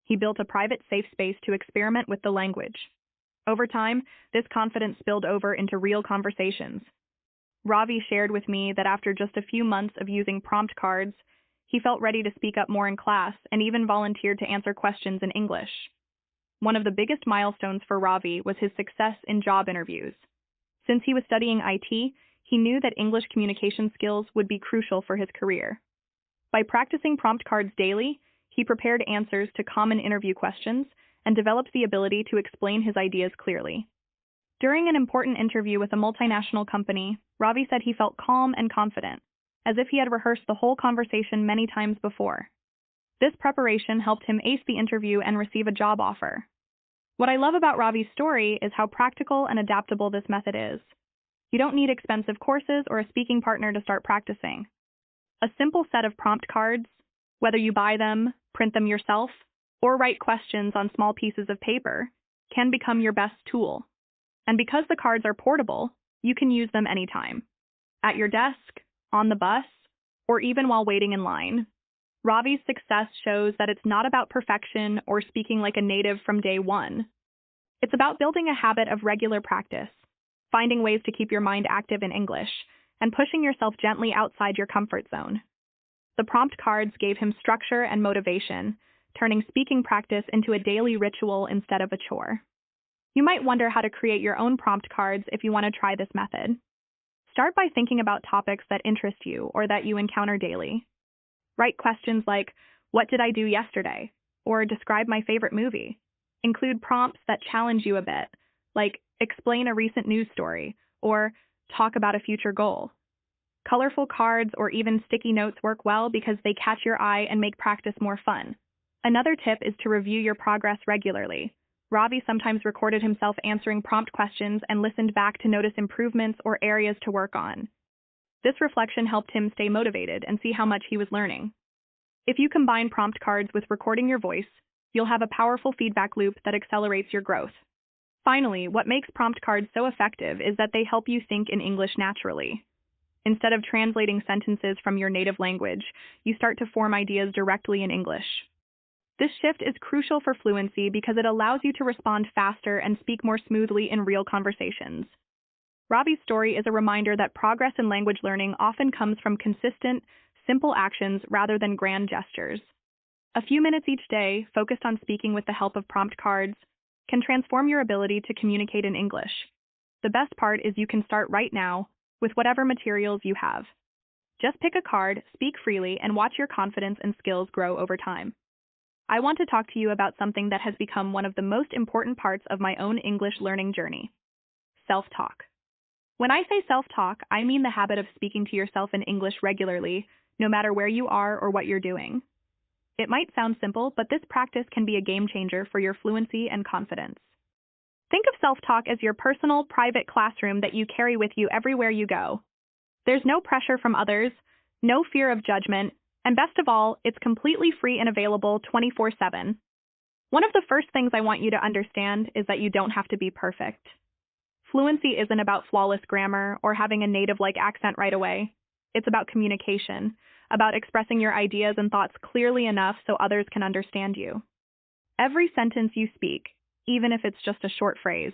he built a private, safe space to experiment with the language. Over time, this confidence spilled over into real conversations. Ravi shared with me that after just a few months of using prompt cards, he felt ready to speak up more in class and even volunteered to answer questions in English. One of the biggest milestones for Ravi was his success in job interviews. Since he was studying IT, he knew that English communication skills would be crucial for his career. By practicing prompt cards daily, he prepared answers to common interview questions and developed the ability to explain his ideas clearly. During an important interview with a multinational company, Ravi said he felt calm and confident, as if he had rehearsed the whole conversation many times before. This preparation helped him ace the interview and receive a job offer. What I love about Ravi's story is how practical and adaptable this method is. You don't need expensive courses or a speaking partner to start practicing. A simple set of prompt cards, whether you buy them, print them yourself, or write questions on small pieces of paper, can become your best tool. And because the cards are portable, you can use them anytime. At your desk, on the bus, or even while waiting in line. Ravi's success shows that it's not about perfection or speaking like a native from day one. It's about building a habit of regular practice, finding ways to keep your mind active in English, and pushing yourself gently outside your comfort zone. The prompt cards gave him structure and motivation, turning speaking practice into a daily ritual instead of a chore. You might wonder how to create your own prompt cards if you want to try this method. Start by thinking about topics that interest you or that you encounter daily. Write questions like, "What did I do yesterday?" or "Describe my favorite movie." Include prompts that challenge you a bit, like "Explain a recent news story" or "Talk about a future goal." Colorful cards or even sticky notes work well because they catch your eye and make practice more fun. Another tip is to review your progress regularly. Ravi sometimes recorded himself answering prompt questions and listened back to notice improvements or areas to work on. This reflection helped him stay motivated and see how much he was learning. If you combine prompt cards with recording your voice, you'll have a powerful feedback loop that accelerates your growth. Finally, what makes prompt cards so effective is that they help you think in English naturally. Instead of translating sentences from your native language, you start to form ideas directly in English. This shift is crucial for fluency because it allows you to respond faster and speak more smoothly in real conversations. Ravi's story is a reminder that progress in language learning often comes from consistent, simple actions rather than grand gestures. A few minutes each day, focused on speaking with the help of prompt cards, can transform your ability to communicate in English. The best part is you can start right now, with whatever materials you have. Just pick a card, speak freely, and watch your confidence and skills grow over time. I want to talk to you about something that has become one of the most important parts of my own English learning journey: self-talk. When I say self-talk, I mean the habit of speaking to yourself in English regularly, no matter where you are or what you're doing. It might sound simple, but this practice can be a game changer for your fluency and confidence. Think of self-talk as your personal, private classroom that you carry with you everywhere you go. There's no pressure from others, no fear of judgment, and best of all, it's completely free and available 24/7. One of the first things I want you to understand is that you don't have to be perfect. Fluency isn't about flawless grammar or having a native-like accent right away. It's about communication, about expressing your ideas and thoughts clearly enough so others can understand you. Every sentence you speak, even if it's just a short phrase,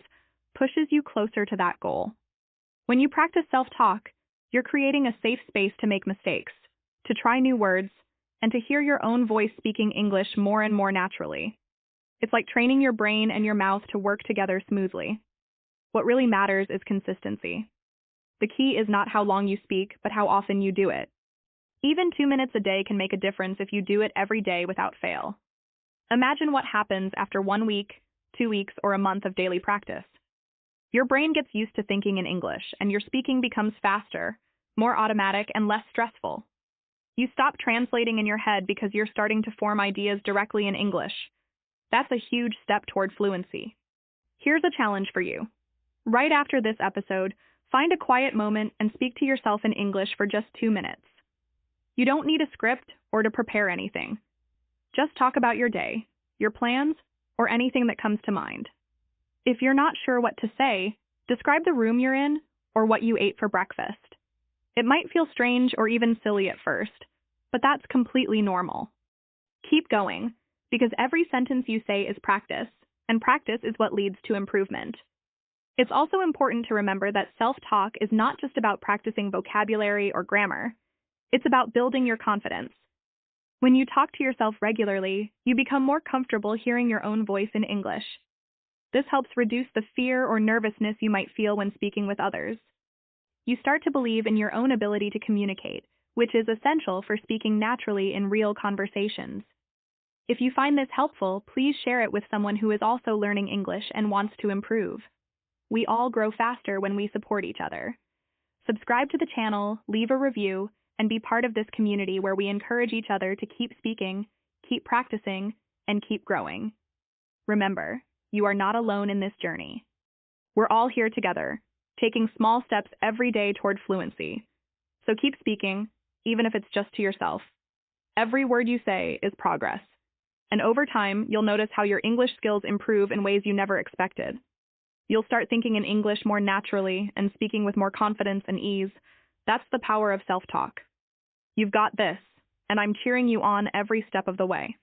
pushes you closer to that goal. When you practice self-talk, you're creating a safe space to make mistakes, to try new words, and to hear your own voice speaking English more and more naturally. It's like training your brain and your mouth to work together smoothly. What really matters is consistency. The key is not how long you speak, but how often you do it. Even 2 minutes a day can make a difference if you do it every day without fail. Imagine what happens after 1 week, 2 weeks, or a month of daily practice. Your brain gets used to thinking in English, and your speaking becomes faster, more automatic, and less stressful. You stop translating in your head because you're starting to form ideas directly in English. That's a huge step toward fluency. Here's a challenge for you. Right after this episode, find a quiet moment and speak to yourself in English for just 2 minutes. You don't need a script or to prepare anything. Just talk about your day, your plans, or anything that comes to mind. If you're not sure what to say, describe the room you're in or what you ate for breakfast. It might feel strange or even silly at first, but that's completely normal. Keep going, because every sentence you say is practice, and practice is what leads to improvement. It's also important to remember that self-talk is not just about practicing vocabulary or grammar. It's about building your confidence. When you talk to yourself regularly, you become more comfortable hearing your own voice in English. This helps reduce the fear or nervousness you might feel when speaking with others. You start to believe in your own ability to communicate, which is essential for speaking naturally in real conversations. If you find this helpful, please share it with someone who is also learning English and wants to improve. We all grow faster when we support each other. Subscribe to the channel, leave a review, and be part of this community where we encourage each other to keep speaking, keep practicing, and keep growing. Remember, you are not alone in this journey. We're all here together, taking small steps every day toward fluency. So keep speaking, even if it's just to yourself. Every word you say is progress. And over time, you'll notice how your English skills improve in ways you never expected. You'll start thinking in English more naturally and speaking with more confidence and ease. That's the power of self-talk. You've got this, and I'm cheering you on every step of the way.